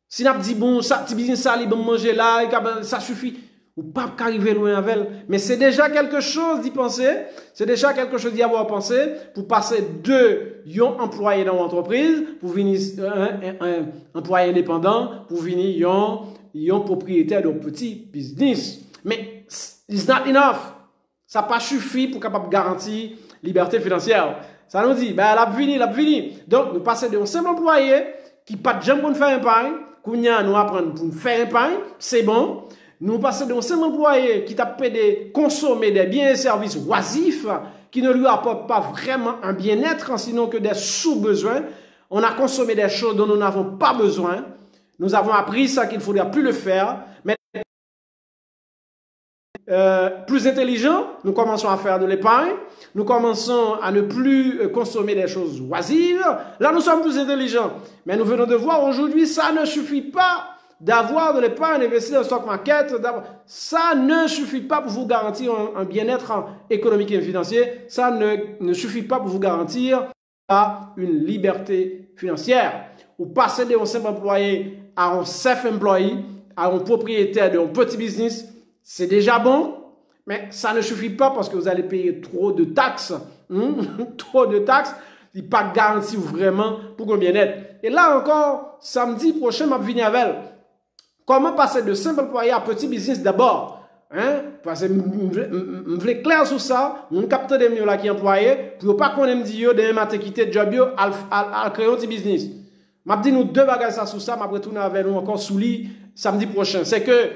Si nous dit bon, ça, petit business, ça, il va manger là, ça suffit. Ou pas arriver loin avec elle. Mais c'est déjà quelque chose d'y penser. C'est déjà quelque chose d'y avoir pensé pour passer de yon employé dans l'entreprise pour venir un employé indépendant pour venir yon propriétaire d'un petit business. Mais it's not enough. Ça n'a pas suffi pour capable garantir liberté financière. Ça nous dit, ben, la vini. Donc, nous passons d'un simple employé qui pas de jamais pour nous faire un pain, qu'on y a nous apprendre pour nous faire un pain, c'est bon. Nous passons d'un simple employé qui t'a payé consommer des biens et services oisifs, qui ne lui apportent pas vraiment un bien-être, sinon que des sous-besoins. On a consommé des choses dont nous n'avons pas besoin. Nous avons appris ça qu'il ne faudrait plus le faire. Mais plus intelligent, nous commençons à faire de l'épargne, nous commençons à ne plus consommer des choses oisives. Là, nous sommes plus intelligents. Mais nous venons de voir aujourd'hui, ça ne suffit pas d'avoir de l'épargne, d'investir dans le stock market. Ça ne suffit pas pour vous garantir un bien-être économique et financier. Ça ne suffit pas pour vous garantir une liberté financière. Ou passer d'un simple employé à un self-employé, à un propriétaire d'un petit business, c'est déjà bon, mais ça ne suffit pas parce que vous allez payer trop de taxes. Trop de taxes, il n'est pas garanti vraiment pour un bien-être. Et là encore, samedi prochain, je vais venir avec comment passer de simple employé à petit business d'abord. Parce que je veux clair sur ça, je capte des gens qui sont employés, pour ne pas qu'on me dise que je vais quitter le job à créer un petit business. Je vais dire nous 2 bagages sur ça, je vais retourner avec nous encore sous lit samedi prochain. C'est que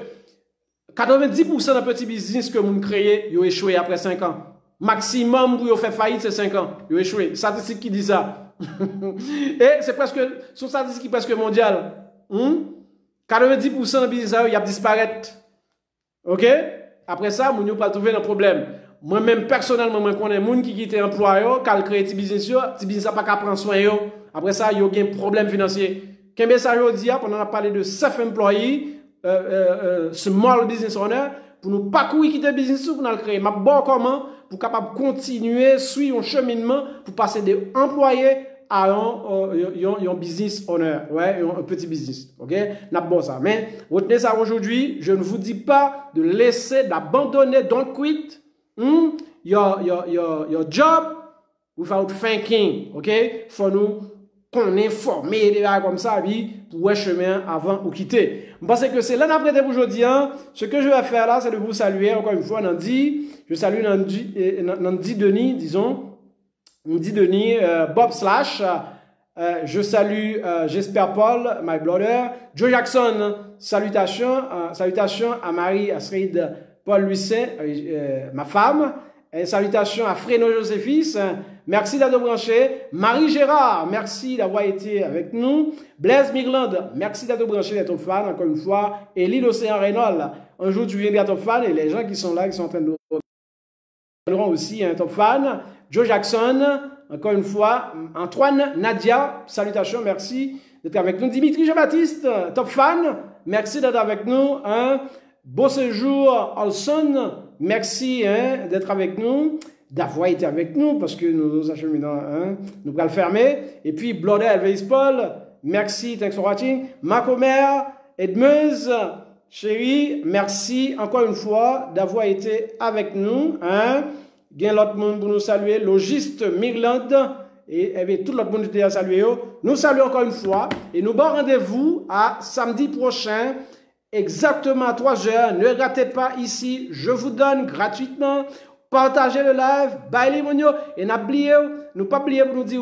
90% de petits business que vous créez, ils ont échoué après 5 ans. Maximum pour faire faillite, c'est 5 ans. Ils ont échoué. Statistique qui dit ça. Et c'est presque, sur statistique qui est presque mondiale. 90% de business, ils ont disparu. Ok? Après ça, ils n'ont pas trouvé un problème. Moi-même, personnellement, je connais des gens qui quittent l'emploi, qui créent des business, les business n'a pas qu'à prendre soin. Après ça, ils ont un problème financier. Qu'est-ce que ça veut dire? On a parlé de self-employé. Small business owner pour nous pas courir quitter le business pour nous le créer. Mais bon comment pour capable continuer suivre un cheminement pour passer des employés à un business owner, ouais, un petit business. OK? N'a bon ça. Mais retenez ça aujourd'hui, je ne vous dis pas de laisser d'abandonner, don't quit. Your job without thinking. OK? Faut nous qu'on informe des choses comme ça, pour un chemin avant ou quitter. Je pense que c'est là d'après aujourd'hui. Ce que je vais faire là, c'est de vous saluer encore une fois. Je salue Nandi Denis, disons. Nandi Denis, Bob Slash. Je salue J'espère Paul, my brother. Joe Jackson, salutations à Marie Astrid Paul Lucet, ma femme. Et salutations à Fréno Joséphis. Merci d'être branché. Marie Gérard, merci d'avoir été avec nous. Blaise Mirland, merci d'être branché, d'être fan, encore une fois. Et l'île Océan Reynolds, un jour tu viendras top fan et les gens qui sont là, qui sont en train de nous aussi un top fan. Joe Jackson, encore une fois. Antoine Nadia, salutations, merci d'être avec nous. Dimitri Jean-Baptiste, top fan, merci d'être avec nous. Beau séjour, Olson, merci d'être avec nous, d'avoir été avec nous, parce que nous acheminons, nous allons le fermer. Et puis, Blodel Baseball, merci, thanks for watching. Macomer, Edmeuse, chérie, merci encore une fois d'avoir été avec nous. Bien l'autre monde pour nous saluer, Logiste Mirland, et tout l'autre monde qui a salué. Nous saluons encore une fois, et nous bon rendez-vous à samedi prochain, exactement à 3 heures. Ne ratez pas ici, je vous donne gratuitement. Partagez le live, baillez monio et n'oubliez pas oublier pour nous dire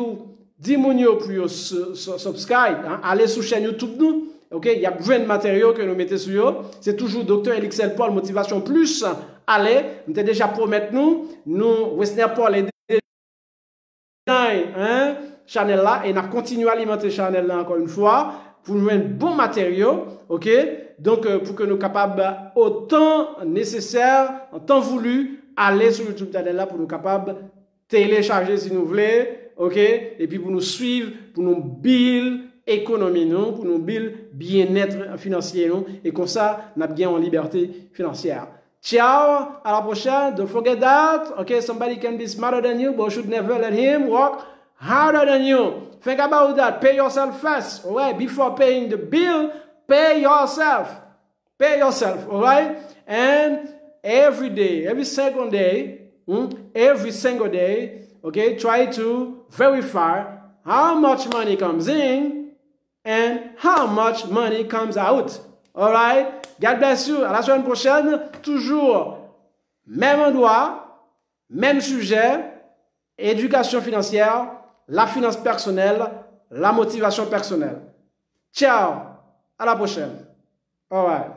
10 monio pour subscribe, allez sur chaîne YouTube nous. OK, il y a plein de matériaux que nous mettons sur eux. C'est toujours Dr. Elixir Paul Motivation Plus. Allez, nous t'ai déjà promettre nous Westner Paul et channel là et n'a continué à alimenter channel là encore une fois pour nous un bon matériau. OK? Donc pour que nous capables autant nécessaire, en temps voulu aller sur YouTube channel là pour nous capables télécharger si nous voulons. OK? Et puis pour nous suivre, pour nous build économie nous, pour nous build bien-être financier nous et comme ça nous bien en liberté financière. Ciao, à la prochaine. Don't forget that, okay, somebody can be smarter than you, but you should never let him work harder than you. Think about that. Pay yourself first, all right? Before paying the bill, pay yourself. Pay yourself, all right? And every day, every single day, okay, try to verify how much money comes in and how much money comes out. All right? God bless you. À la semaine prochaine. Toujours même endroit, même sujet, éducation financière, la finance personnelle, la motivation personnelle. Ciao. À la prochaine. All right.